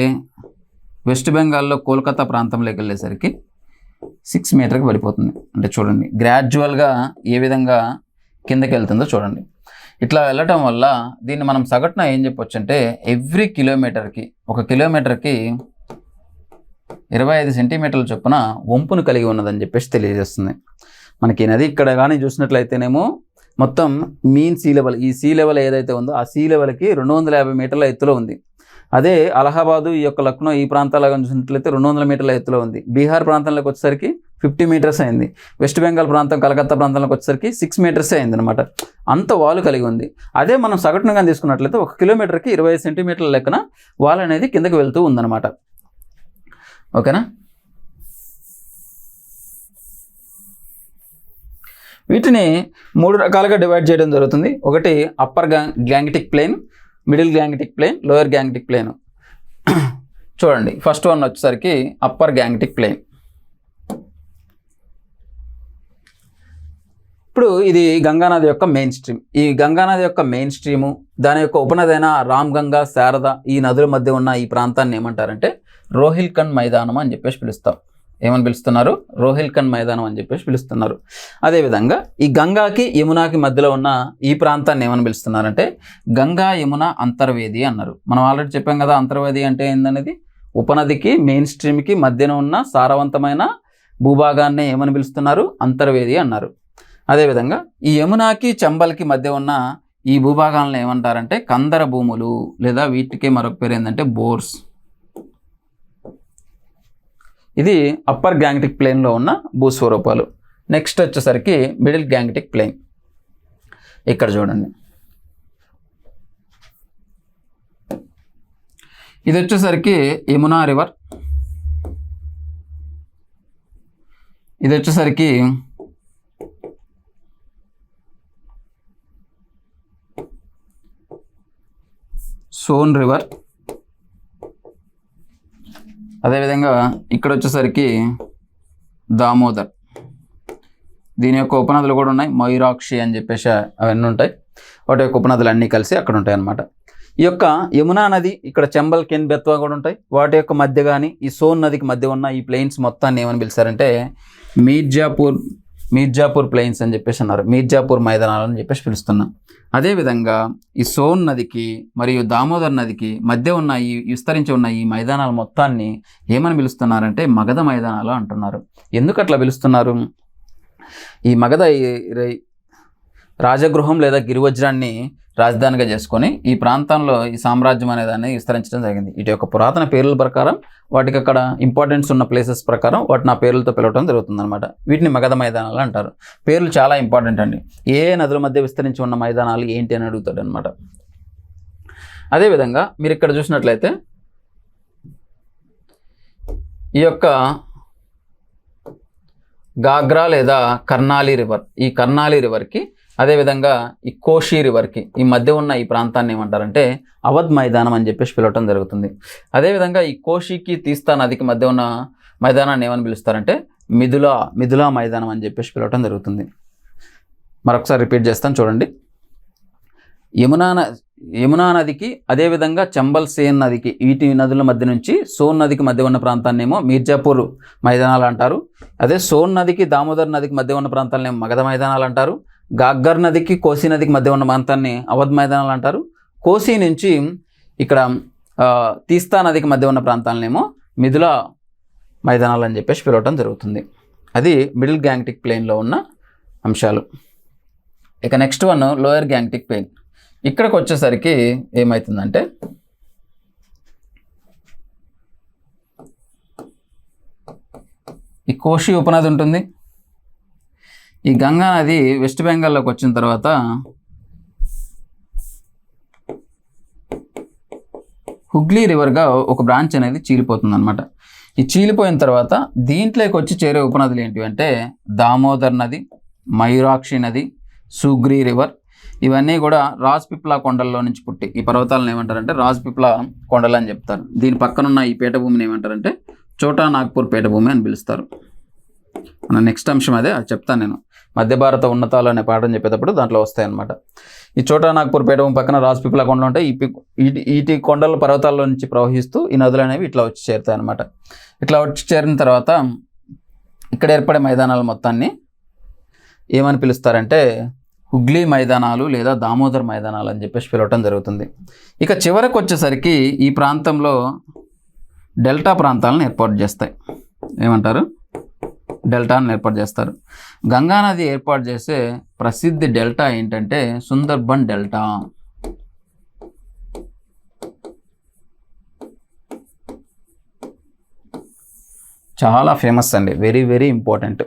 వెస్ట్ బెంగాల్లో కోల్కతా ప్రాంతంలోకి వెళ్ళేసరికి 6 మీటర్కి పడిపోతుంది. అంటే చూడండి గ్రాడ్యువల్గా ఏ విధంగా కిందకి వెళ్తుందో చూడండి. ఇట్లా వెళ్ళటం వల్ల దీన్ని మనం సగటున ఏం చెప్పొచ్చు అంటే ఎవ్రీ కిలోమీటర్కి, 1 కిలోమీటర్కి 25 సెంటీమీటర్ల చొప్పున వంపును కలిగి ఉన్నదని చెప్పేసి తెలియజేస్తుంది. మనకి నది ఇక్కడ కానీ చూసినట్లయితేనేమో మొత్తం మీన్ సీ లెవెల్, ఈ సీ లెవెల్ ఏదైతే ఉందో ఆ సీ లెవెల్కి 250 మీటర్ల ఎత్తులో ఉంది. అదే అలహాబాదు ఈ యొక్క లక్నో ఈ ప్రాంతాలుగా చూసినట్లయితే 200 మీటర్ల ఎత్తులో ఉంది. బీహార్ ప్రాంతంలోకి వచ్చేసరికి 50 మీటర్స్ అయింది. వెస్ట్ బెంగాల్ ప్రాంతం కలకత్తా ప్రాంతంలోకి వచ్చేసరికి 6 మీటర్సే అయింది అనమాట. అంత వాలు కలిగి ఉంది. అదే మనం సగటునగా తీసుకున్నట్లయితే 1 కిలోమీటర్కి 20 సెంటీమీటర్ల లెక్కన వాల్ అనేది కిందకి వెళ్తూ ఉందన్నమాట. ఓకేనా. వీటిని 3 రకాలుగా డివైడ్ చేయడం జరుగుతుంది. ఒకటి upper Gangetic plain, middle Gangetic plain, lower Gangetic plain. చూడండి ఫస్ట్ వన్ వచ్చేసరికి అప్పర్ గ్యాంగటిక్ ప్లేన్. ఇప్పుడు ఇది గంగానది యొక్క మెయిన్ స్ట్రీమ్. ఈ గంగానది యొక్క మెయిన్ స్ట్రీము, దాని యొక్క ఉపనదైన రామ్గంగా, శారద ఈ నదుల మధ్య ఉన్న ఈ ప్రాంతాన్ని ఏమంటారంటే రోహిల్ఖండ్ మైదానం అని చెప్పేసి పిలుస్తాం. ఏమని పిలుస్తున్నారు? రోహిల్ఖండ్ మైదానం అని చెప్పేసి పిలుస్తున్నారు. అదేవిధంగా ఈ గంగాకి యమునాకి మధ్యలో ఉన్న ఈ ప్రాంతాన్ని ఏమని పిలుస్తున్నారంటే గంగా యమున అంతర్వేది అన్నారు. మనం ఆల్రెడీ చెప్పాం కదా అంతర్వేది అంటే ఏందనేది. ఉపనదికి మెయిన్ స్ట్రీమ్కి మధ్యన ఉన్న సారవంతమైన భూభాగాన్ని ఏమని పిలుస్తున్నారు? అంతర్వేది అన్నారు. అదేవిధంగా ఈ యమునాకి చంబల్కి మధ్య ఉన్న ఈ భూభాగాలను ఏమంటారంటే కందర భూములు, లేదా వీటికి మరొక పేరు ఏంటంటే బోర్స్. ఇది అప్పర్ గ్యాంగటిక్ ప్లేన్లో ఉన్న భూస్వరూపాలు. నెక్స్ట్ వచ్చేసరికి మిడిల్ గ్యాంగటిక్ ప్లేన్. ఇక్కడ చూడండి, ఇది వచ్చేసరికి యమునా రివర్, ఇది వచ్చేసరికి సోన్ రివర్, అదేవిధంగా ఇక్కడ వచ్చేసరికి దామోదర్. దీని యొక్క ఉపనదులు కూడా ఉన్నాయి, మయూరాక్షి అని చెప్పేసి అవన్నీ ఉంటాయి. వాటి యొక్క ఉపనదులు అన్నీ కలిసి అక్కడ ఉంటాయి అన్నమాట. ఈ యొక్క యమునా నది, ఇక్కడ చంబల్, కెన్, బెత్వా కూడా ఉంటాయి. వాటి యొక్క మధ్య కానీ ఈ సోన్ నదికి మధ్య ఉన్న ఈ ప్లెయిన్స్ మొత్తాన్ని ఏమని పిలిచారంటే మీర్జాపూర్ ప్లెయిన్స్ అని చెప్పేసి అన్నారు. మీర్జాపూర్ మైదానాలు అని చెప్పేసి పిలుస్తున్నాం. అదేవిధంగా ఈ సోన్ నదికి మరియు దామోదర్ నదికి మధ్య ఉన్న ఈ విస్తరించి ఉన్న ఈ మైదానాల మొత్తాన్ని ఏమని పిలుస్తున్నారంటే మగధ మైదానాలు అంటున్నారు. ఎందుకు అట్లా పిలుస్తున్నారు? ఈ మగధ రాజగృహం లేదా గిరివజ్రాన్ని రాజధానిగా చేసుకొని ఈ ప్రాంతంలో ఈ సామ్రాజ్యం అనే దాన్ని విస్తరించడం జరిగింది. ఇటు యొక్క పురాతన పేర్ల ప్రకారం, వాటికి అక్కడ ఇంపార్టెన్స్ ఉన్న ప్లేసెస్ ప్రకారం వాటిని ఆ పేర్లతో పిలవడం జరుగుతుంది అనమాట. వీటిని మగధ మైదానాలు అంటారు. పేర్లు చాలా ఇంపార్టెంట్ అండి. ఏ నదుల మధ్య విస్తరించి ఉన్న మైదానాలు ఏంటి అని అడుగుతాడు అనమాట. అదేవిధంగా మీరు ఇక్కడ చూసినట్లయితే ఈ యొక్క గాగ్రా లేదా కర్నాలి రివర్, ఈ కర్నాలి రివర్కి అదేవిధంగా ఈ కోషి రివర్కి ఈ మధ్య ఉన్న ఈ ప్రాంతాన్ని ఏమంటారంటే అవధ్ మైదానం అని చెప్పేసి పిలవటం జరుగుతుంది. అదేవిధంగా ఈ కోషికి తీస్తా నదికి మధ్య ఉన్న మైదానాన్ని ఏమని పిలుస్తారంటే మిథులా మైదానం అని చెప్పేసి పిలవటం జరుగుతుంది. మరొకసారి రిపీట్ చేస్తాను చూడండి. యమునా నదికి అదేవిధంగా చంబల్, సేన్ నదికి వీటి నదుల మధ్య నుంచి సోన్ నదికి మధ్య ఉన్న ప్రాంతాన్ని ఏమో మీర్జాపూర్ మైదానాలు అంటారు. అదే సోన్ నదికి దామోదర్ నదికి మధ్య ఉన్న ప్రాంతాన్ని ఏమో మగధ మైదానాలు అంటారు. గాగ్గర్ నదికి కోసి నదికి మధ్య ఉన్న ప్రాంతాన్ని అవధ్ మైదానాలు అంటారు. కోసి నుంచి ఇక్కడ తీస్తా నదికి మధ్య ఉన్న ప్రాంతాలనేమో మిథులా మైదానాలు అని చెప్పేసి పిలవటం జరుగుతుంది. అది మిడిల్ గ్యాంగటిక్ ప్లేన్లో ఉన్న అంశాలు. ఇక next one lower Gangetic plain. ఇక్కడికి వచ్చేసరికి ఏమవుతుందంటే ఈ కోషి ఉపనది ఉంటుంది. ఈ గంగా నది వెస్ట్ బెంగాల్లోకి వచ్చిన తర్వాత హుగ్లీ రివర్గా ఒక బ్రాంచ్ అనేది చీలిపోతుంది అనమాట. ఈ చీలిపోయిన తర్వాత దీంట్లోకి వచ్చి చేరే ఉపనదులు ఏంటి అంటే దామోదర్ నది, మయూరాక్షి నది, సుగ్రీ రివర్. ఇవన్నీ కూడా రాజ్పిప్లా కొండల్లో నుంచి పుట్టి ఈ పర్వతాలను ఏమంటారంటే రాజ్పిప్లా కొండలు అని చెప్తారు. దీని పక్కనున్న ఈ పీఠభూమిని ఏమంటారంటే చోటా నాగ్పూర్ పీఠభూమి అని పిలుస్తారు. మన నెక్స్ట్ అంశం అదే, అది చెప్తాను నేను. మధ్య భారత ఉన్నతాలు అనే పాఠం చెప్పేటప్పుడు దాంట్లో వస్తాయన్నమాట. ఈ చోటా నాగ్పూర్ పీఠభూమి పక్కన రాజ్పీపలా కొండలు ఉంటాయి. ఈటి కొండల పర్వతాల్లో నుంచి ప్రవహిస్తూ ఈ నదులు అనేవి ఇట్లా వచ్చి చేరుతాయి అన్నమాట. ఇట్లా వచ్చి చేరిన తర్వాత ఇక్కడ ఏర్పడే మైదానాల మొత్తాన్ని ఏమని పిలుస్తారంటే హుగ్లీ మైదానాలు లేదా దామోదర్ మైదానాలు అని చెప్పేసి పిలవటం జరుగుతుంది. ఇక చివరకు వచ్చేసరికి ఈ ప్రాంతంలో డెల్టా ప్రాంతాలను ఏర్పాటు చేస్తాయి. ఏమంటారు? డెల్టాను ఏర్పాటు చేస్తారు. గంగానది ఏర్పాటు చేసే ప్రసిద్ధి డెల్టా ఏంటంటే సుందర్బన్ డెల్టా. చాలా ఫేమస్ అండి, వెరీ వెరీ ఇంపార్టెంట్.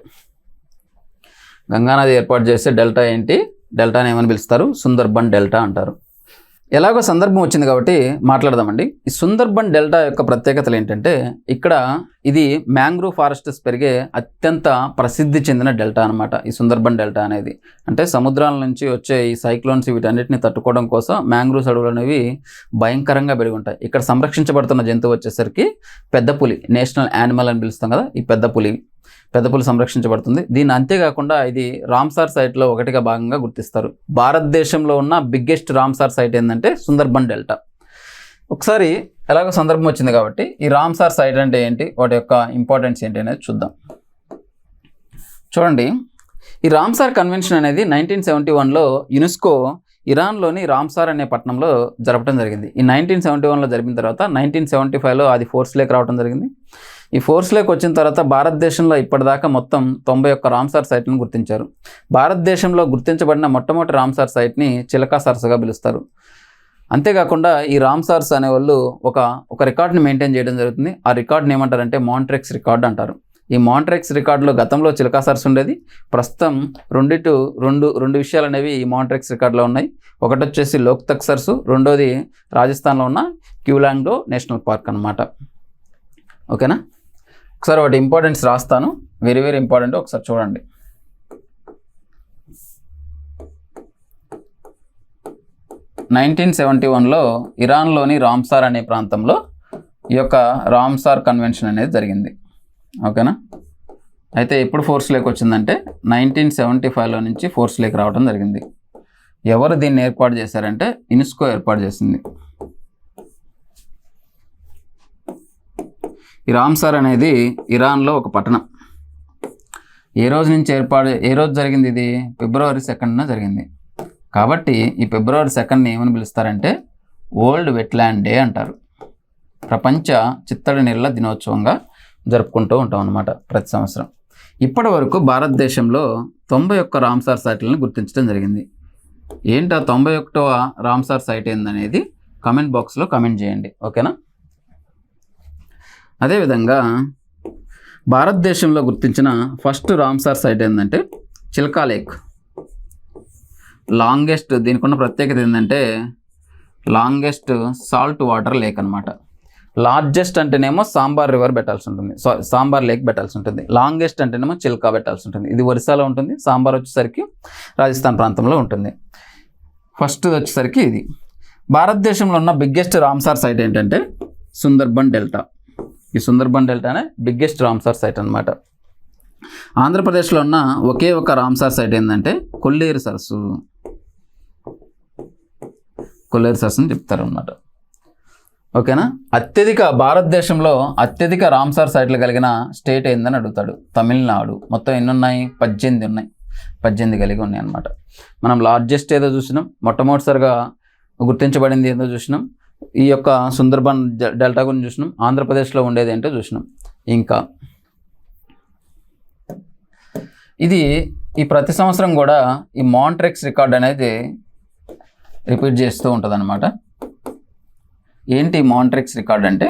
గంగానది ఏర్పాటు చేసే డెల్టా ఏంటి? డెల్టాని ఏమని పిలుస్తారు? సుందర్బన్ డెల్టా అంటారు. ఎలాగో సందర్భం వచ్చింది కాబట్టి మాట్లాడదామండి. ఈ సుందర్బన్ డెల్టా యొక్క ప్రత్యేకతలు ఏంటంటే ఇక్కడ ఇది మ్యాంగ్రూవ్ ఫారెస్ట్స్ పెరిగే అత్యంత ప్రసిద్ధి చెందిన డెల్టా అనమాట. ఈ సుందర్బన్ డెల్టా అనేది అంటే సముద్రాల నుంచి వచ్చే ఈ సైక్లోన్స్ వీటన్నిటిని తట్టుకోవడం కోసం మ్యాంగ్రూవ్స్ అడవులు అనేవి భయంకరంగా పెరిగి ఉంటాయి. ఇక్కడ సంరక్షించబడుతున్న జంతువు వచ్చేసరికి పెద్ద పులి, నేషనల్ యానిమల్ అని పిలుస్తాం కదా, ఈ పెద్ద పులి సంరక్షించబడుతుంది. దీన్ని అంతేకాకుండా ఇది రామ్సార్ సైట్లో ఒకటిగా భాగంగా గుర్తిస్తారు. భారతదేశంలో ఉన్న బిగ్గెస్ట్ రామ్సార్ సైట్ ఏంటంటే సుందర్బన్ డెల్టా. ఒకసారి ఎలాగో సందర్భం వచ్చింది కాబట్టి ఈ రామ్సార్ సైట్ అంటే ఏంటి, వాటి యొక్క ఇంపార్టెన్స్ ఏంటి అనేది చూద్దాం. చూడండి, ఈ రామ్సార్ కన్వెన్షన్ అనేది 1971లో యునెస్కో ఇరాన్లోని రామ్సార్ అనే పట్టణంలో జరపడం జరిగింది. ఈ 1971లో జరిపిన తర్వాత 1975లో అది ఫోర్స్ లేక్ రావడం జరిగింది. ఈ ఫోర్స్ లేక్ వచ్చిన తర్వాత భారతదేశంలో ఇప్పటిదాకా మొత్తం 91 రామ్సార్ సైట్లను గుర్తించారు. భారతదేశంలో గుర్తించబడిన మొట్టమొదటి రామ్సార్ సైట్ని చిలకా సరస్సుగా పిలుస్తారు. అంతేకాకుండా ఈ రామ్సార్స్ అనేవాళ్ళు ఒక రికార్డ్ని మెయింటైన్ చేయడం జరుగుతుంది. ఆ రికార్డ్ని ఏమంటారంటే మాంట్రెక్స్ రికార్డ్ అంటారు. ఈ మాంట్రెక్స్ రికార్డులో గతంలో చిలకా సరస్సు ఉండేది. ప్రస్తుతం రెండు విషయాలు అనేవి ఈ మాంట్రెక్స్ రికార్డులో ఉన్నాయి. ఒకటి వచ్చేసి లోక్తక్ సరస్సు, రెండోది రాజస్థాన్లో ఉన్న క్యూలాంగ్డో నేషనల్ పార్క్ అన్నమాట. ఓకేనా? ఒకసారి వాటి ఇంపార్టెన్స్ రాస్తాను, వెరీ వెరీ ఇంపార్టెంట్. ఒకసారి చూడండి. (1971లో ఇరాన్లోని రామ్సార్ అనే ప్రాంతంలో ఈ యొక్క రామ్సార్ కన్వెన్షన్ అనేది జరిగింది. ఓకేనా? అయితే ఎప్పుడు ఫోర్స్ లేక్ వచ్చిందంటే 1975లో నుంచి ఫోర్స్ లేక్ రావడం జరిగింది. ఎవరు దీన్ని ఏర్పాటు చేశారంటే యునెస్కో ఏర్పాటు చేసింది. ఈ రామ్సార్ అనేది ఇరాన్లో ఒక పట్టణం. ఏ రోజు జరిగింది? ఇది February 2న జరిగింది. కాబట్టి ఈ February 2ని ఏమని పిలుస్తారంటే వరల్డ్ వెట్లాండ్ డే అంటారు. ప్రపంచ చిత్తడి నీళ్ళ దినోత్సవంగా జరుపుకుంటూ ఉంటాం అన్నమాట ప్రతి సంవత్సరం. ఇప్పటి వరకు భారతదేశంలో 91 రామ్సార్ సైట్లను గుర్తించడం జరిగింది. ఏంటి ఆ 91వ రామ్సార్ సైట్ ఏందనేది కామెంట్ బాక్స్లో కామెంట్ చేయండి. ఓకేనా? అదేవిధంగా భారతదేశంలో గుర్తించిన ఫస్ట్ రామ్సార్ సైట్ ఏంటంటే చిల్కా లేక్. దీనికి ఉన్న ప్రత్యేకత ఏంటంటే లాంగెస్ట్ సాల్ట్ వాటర్ లేక్ అనమాట. లార్జెస్ట్ అంటేనేమో సాంబార్ రివర్ పెట్టాల్సి ఉంటుంది, సాంబార్ లేక్ పెట్టాల్సి ఉంటుంది. లాంగెస్ట్ అంటేనేమో చిల్కా పెట్టాల్సి ఉంటుంది. ఇది ఒరిస్సాలో ఉంటుంది. సాంబార్ వచ్చేసరికి రాజస్థాన్ ప్రాంతంలో ఉంటుంది. ఫస్ట్ వచ్చేసరికి ఇది. భారతదేశంలో ఉన్న బిగ్గెస్ట్ రామ్సార్ సైట్ ఏంటంటే సుందర్బన్ డెల్టా. ఈ సుందర్బన్ డెల్టానే బిగ్గెస్ట్ రామ్సార్ సైట్ అనమాట. ఆంధ్రప్రదేశ్లో ఉన్న ఒకే ఒక రామ్సార్ సైట్ ఏంటంటే కొల్లేరు సరస్సు అని చెప్తారు అన్నమాట. ఓకేనా? భారతదేశంలో అత్యధిక రామ్సార్ సైట్లు కలిగిన స్టేట్ ఏందని అడుగుతాడు. తమిళనాడు. మొత్తం ఎన్ని ఉన్నాయి? 18 ఉన్నాయి. 18 కలిగి ఉన్నాయి అన్నమాట. మనం లార్జెస్ట్ ఏదో చూసినాం, మొట్టమొదటిసారిగా గుర్తించబడింది ఏదో చూసినాం, ఈ యొక్క సుందర్బన్ డెల్టా గురించి చూసినాం, ఆంధ్రప్రదేశ్లో ఉండేది ఏంటో చూసినాం. ఇంకా ఇది ఈ ప్రతి సంవత్సరం కూడా ఈ మాంట్రెక్స్ రికార్డ్ అనేది రిపీట్ చేస్తూ ఉంటుంది అన్నమాట. ఏంటి మాంట్రెక్స్ రికార్డ్ అంటే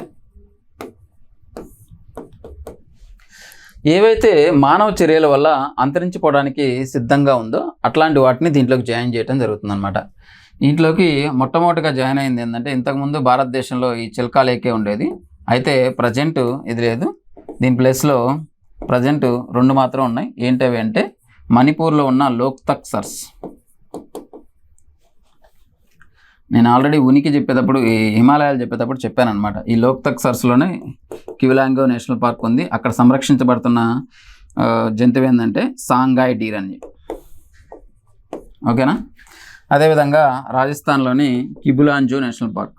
ఏవైతే మానవ చర్యల వల్ల అంతరించిపోవడానికి సిద్ధంగా ఉందో అట్లాంటి వాటిని దీంట్లోకి జాయిన్ చేయడం జరుగుతుందన్నమాట. దీంట్లోకి మొట్టమొదటిగా జాయిన్ అయింది ఏంటంటే ఇంతకుముందు భారతదేశంలో ఈ చిల్కా లేకే ఉండేది. అయితే ప్రజెంట్ ఇది లేదు. దీని ప్లేస్లో ప్రజెంట్ 2 మాత్రం ఉన్నాయి. ఏంటవి అంటే మణిపూర్లో ఉన్న లోక్తక్ సరస్. నేను ఆల్రెడీ ఉనికి చెప్పేటప్పుడు, ఈ హిమాలయాలు చెప్పేటప్పుడు చెప్పాను అనమాట. ఈ లోక్తక్ సరస్సులోనే క్యూలాంగో నేషనల్ పార్క్ ఉంది. అక్కడ సంరక్షించబడుతున్న జంతువు ఏంటంటే సాంగాయ్ డీర్ అని. ఓకేనా. అదేవిధంగా రాజస్థాన్లోని కిబులాంజో నేషనల్ పార్క్,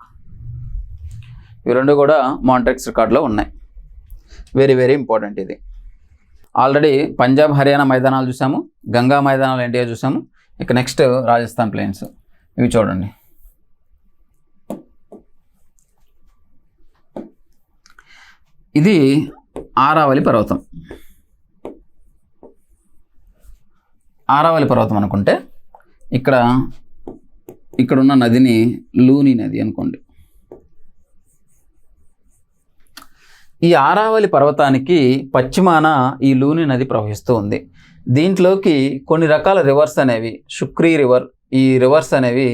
ఇవి రెండు కూడా మాంట్రెక్స్ రికార్డులో ఉన్నాయి. వెరీ వెరీ ఇంపార్టెంట్ ఇది. ఆల్రెడీ పంజాబ్ హర్యానా మైదానాలు చూసాము, గంగా మైదానాలు ఏంటియో చూసాము. ఇక నెక్స్ట్ రాజస్థాన్ ప్లేన్స్, ఇవి చూడండి. ఇది ఆరావళి పర్వతం. ఆరావళి పర్వతం అనుకుంటే ఇక్కడున్న నదిని లూని నది అనుకోండి. ఈ ఆరావళి పర్వతానికి పశ్చిమాన ఈ లూని నది ప్రవహిస్తూ ఉంది. దీంట్లోకి కొన్ని రకాల రివర్స్ అనేవి, శుక్రీ రివర్, ఈ రివర్స్ అనేవి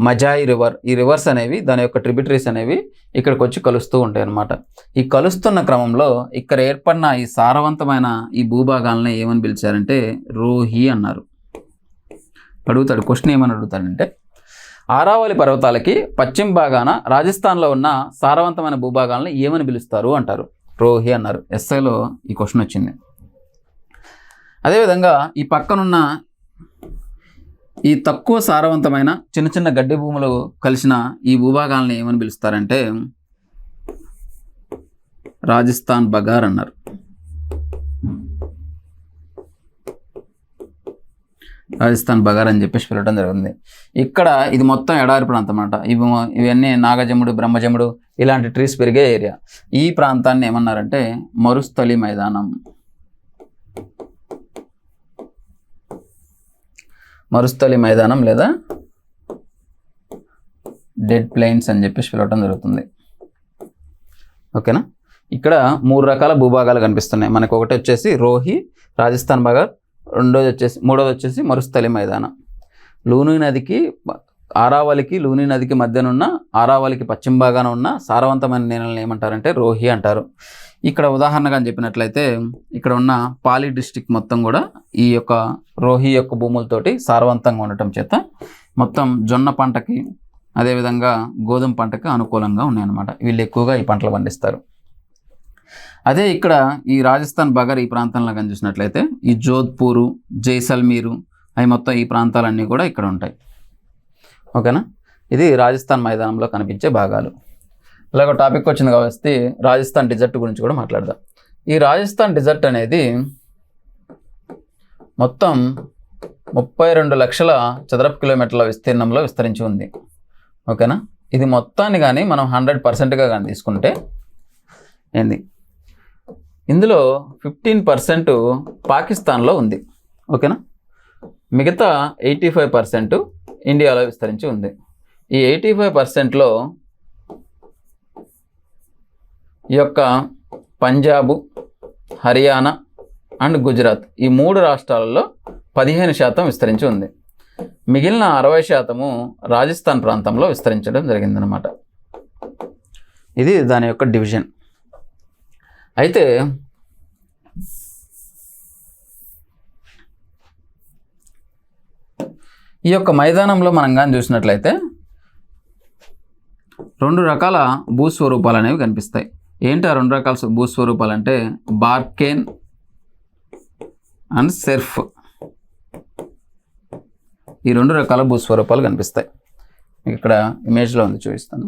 మజాయి రివర్, ఈ రివర్స్ అనేవి దాని యొక్క ట్రిబ్యూటరీస్ అనేవి ఇక్కడికి వచ్చి కలుస్తూ ఉంటాయి అన్నమాట. ఈ కలుస్తున్న క్రమంలో ఇక్కడ ఏర్పడిన ఈ సారవంతమైన ఈ భూభాగాలని ఏమని పిలిచారంటే రోహి అన్నారు. అడుగుతాడు క్వశ్చన్, ఏమని అడుగుతాడంటే ఆరావళి పర్వతాలకి పశ్చిమ భాగాన రాజస్థాన్లో ఉన్న సారవంతమైన భూభాగాలను ఏమని పిలుస్తారు అంటారు. రోహి అన్నారు. ఎస్ఐలో ఈ క్వశ్చన్ వచ్చింది. అదేవిధంగా ఈ పక్కనున్న ఈ తక్కువ సారవంతమైన చిన్న చిన్న గడ్డి భూములు కలిసిన ఈ భూభాగాలను ఏమని పిలుస్తారంటే రాజస్థాన్ బగార్ అన్నారు. రాజస్థాన్ బగార్ అని చెప్పేసి పిలవడం జరుగుతుంది. ఇక్కడ ఇది మొత్తం ఎడారి ప్రాంతం అన్నమాట. ఇవన్నీ నాగజముడు, బ్రహ్మజముడు ఇలాంటి ట్రీస్ పెరిగే ఏరియా. ఈ ప్రాంతాన్ని ఏమన్నారంటే మరుస్థలి మైదానం. మరుస్థలి మైదానం లేదా డెడ్ ప్లెయిన్స్ అని చెప్పేసి పిలవడం జరుగుతుంది. ఓకేనా. ఇక్కడ 3 రకాల భూభాగాలు కనిపిస్తున్నాయి మనకు. ఒకటి వచ్చేసి రోహి, రాజస్థాన్ బగార్, మూడోది వచ్చేసి మరుస్థలి మైదానం. లూని నదికి ఆరావళికి లూని నదికి మధ్యనున్న ఆరావళికి పశ్చిమ భాగాన ఉన్న సారవంతమైన నేలలను ఏమంటారంటే రోహి అంటారు. ఇక్కడ ఉదాహరణగా చెప్పినట్లయితే ఇక్కడ ఉన్న పాలి డిస్ట్రిక్ట్ మొత్తం కూడా ఈ యొక్క రోహి యొక్క భూములతోటి సారవంతంగా ఉండటం చేత మొత్తం జొన్న పంటకి అదేవిధంగా గోధుమ పంటకి అనుకూలంగా ఉన్నాయన్నమాట. వీళ్ళు ఎక్కువగా ఈ పంటలు పండిస్తారు. అదే ఇక్కడ ఈ రాజస్థాన్ బగర్ ఈ ప్రాంతంలో కానీ చూసినట్లయితే ఈ జోధ్పూరు, జైసల్మీరు అవి మొత్తం ఈ ప్రాంతాలన్నీ కూడా ఇక్కడ ఉంటాయి. ఓకేనా. ఇది రాజస్థాన్ మైదానంలో కనిపించే భాగాలు. ఇలాగ టాపిక్ వచ్చింది కాబట్టి రాజస్థాన్ డిజర్ట్ గురించి కూడా మాట్లాడదాం. ఈ రాజస్థాన్ డిజర్ట్ అనేది మొత్తం 32 లక్షల చదరపు కిలోమీటర్ల విస్తీర్ణంలో విస్తరించి ఉంది. ఓకేనా. ఇది మొత్తాన్ని కానీ మనం 100%గా కానీ తీసుకుంటే ఏంది, ఇందులో 15% పాకిస్తాన్లో ఉంది. ఓకేనా. మిగతా 85% ఇండియాలో విస్తరించి ఉంది. ఈ 85%లో ఈ యొక్క పంజాబు, హర్యానా అండ్ గుజరాత్ ఈ 3 రాష్ట్రాలలో 15% విస్తరించి ఉంది. మిగిలిన 60% రాజస్థాన్ ప్రాంతంలో విస్తరించడం జరిగిందనమాట. ఇది దాని యొక్క డివిజన్. అయితే ఈ యొక్క మైదానంలో మనం కానీ చూసినట్లయితే 2 రకాల భూస్వరూపాలు అనేవి కనిపిస్తాయి. ఏంటి ఆ 2 రకాల భూస్వరూపాలు అంటే బార్కేన్ అండ్ సెర్ఫ్. ఈ 2 రకాల భూస్వరూపాలు కనిపిస్తాయి. ఇక్కడ ఇమేజ్లో ఉంది, చూపిస్తాను.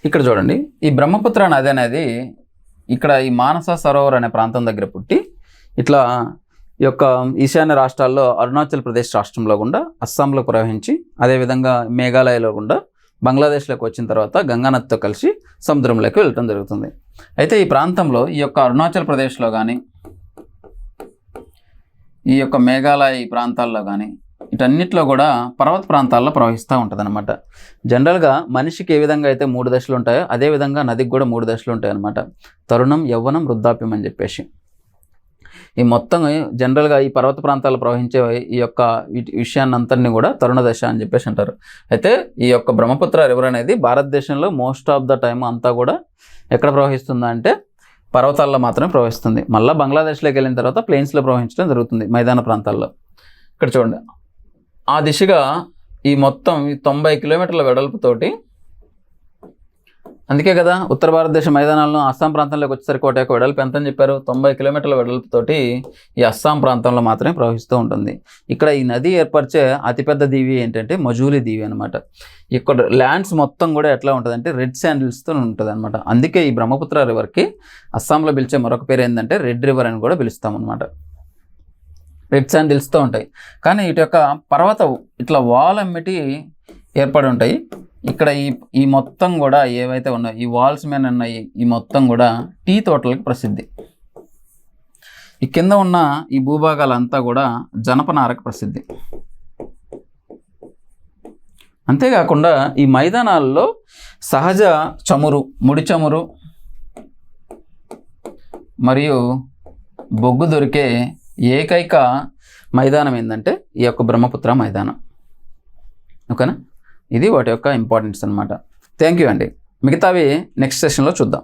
ఇక్కడ చూడండి, ఈ బ్రహ్మపుత్ర నది అనేది ఇక్కడ ఈ మానస సరోవర్ అనే ప్రాంతం దగ్గర పుట్టి ఇట్లా ఈ యొక్క ఈశాన్య రాష్ట్రాల్లో అరుణాచల్ ప్రదేశ్ రాష్ట్రంలో గుండా అస్సాంలో ప్రవహించి అదేవిధంగా మేఘాలయలో గుండా బంగ్లాదేశ్లోకి వచ్చిన తర్వాత గంగానదితో కలిసి సముద్రంలోకి వెళ్ళటం జరుగుతుంది. అయితే ఈ ప్రాంతంలో ఈ యొక్క అరుణాచల్ ప్రదేశ్లో కానీ ఈ యొక్క మేఘాలయ ఈ ప్రాంతాల్లో కానీ వీటన్నిటిలో కూడా పర్వత ప్రాంతాల్లో ప్రవహిస్తూ ఉంటుంది అనమాట. జనరల్గా మనిషికి ఏ విధంగా అయితే 3 దశలు ఉంటాయో అదేవిధంగా నదికి కూడా 3 దశలు ఉంటాయి అనమాట. తరుణం, యవ్వనం, వృద్ధాప్యం అని చెప్పేసి ఈ మొత్తం జనరల్గా ఈ పర్వత ప్రాంతాల్లో ప్రవహించే ఈ యొక్క విషయాన్ని అంతటిని కూడా తరుణ దశ అని చెప్పేసి అంటారు. అయితే ఈ యొక్క బ్రహ్మపుత్ర రివర్ అనేది భారతదేశంలో మోస్ట్ ఆఫ్ ద టైం అంతా కూడా ఎక్కడ ప్రవహిస్తుందా అంటే పర్వతాల్లో మాత్రమే ప్రవహిస్తుంది. మళ్ళీ బంగ్లాదేశ్లోకి వెళ్ళిన తర్వాత ప్లెయిన్స్లో ప్రవహించడం జరుగుతుంది, మైదాన ప్రాంతాల్లో. ఇక్కడ చూడండి, ఆ దిశగా ఈ మొత్తం 90 కిలోమీటర్ల వెడల్పుతోటి అందుకే కదా ఉత్తర భారతదేశ మైదానాలను అస్సాం ప్రాంతంలోకి వచ్చేసరికి వాటి యొక్క వెడల్పు ఎంత అని చెప్పారు, 90 కిలోమీటర్ల వెడల్పుతోటి ఈ అస్సాం ప్రాంతంలో మాత్రమే ప్రవహిస్తూ ఉంటుంది. ఇక్కడ ఈ నది ఏర్పరిచే అతిపెద్ద దీవి ఏంటంటే మజూలీ దీవి అనమాట. ఇక్కడ ల్యాండ్స్ మొత్తం కూడా ఎట్లా ఉంటుందంటే రెడ్ శాండిల్స్తో ఉంటుంది అనమాట. అందుకే ఈ బ్రహ్మపుత్ర రివర్కి అస్సాంలో పిలిచే మరొక పేరు ఏంటంటే రెడ్ రివర్ అని కూడా పిలుస్తాం అనమాట. రెడ్ శాండిల్స్తో ఉంటాయి. కానీ వీటి యొక్క పర్వతం ఇట్లా వాల్ అమ్మిటి ఏర్పడి ఉంటాయి. ఇక్కడ ఈ మొత్తం కూడా ఏవైతే ఉన్నాయో ఈ వాల్స్ మీద ఉన్నాయి ఈ మొత్తం కూడా టీ తోటలకు ప్రసిద్ధి. ఈ కింద ఉన్న ఈ భూభాగాలంతా కూడా జనపనారకు ప్రసిద్ధి. అంతేకాకుండా ఈ మైదానాల్లో సహజ చమురు, ముడి చమురు మరియు బొగ్గు దొరికే ఏకైక మైదానం ఏంటంటే ఈ యొక్క బ్రహ్మపుత్ర మైదానం. ఓకేనా, ఇది వాటి యొక్క ఇంపార్టెన్స్ అనమాట. థ్యాంక్ యూ అండి. మిగతావి నెక్స్ట్ సెషన్లో చూద్దాం.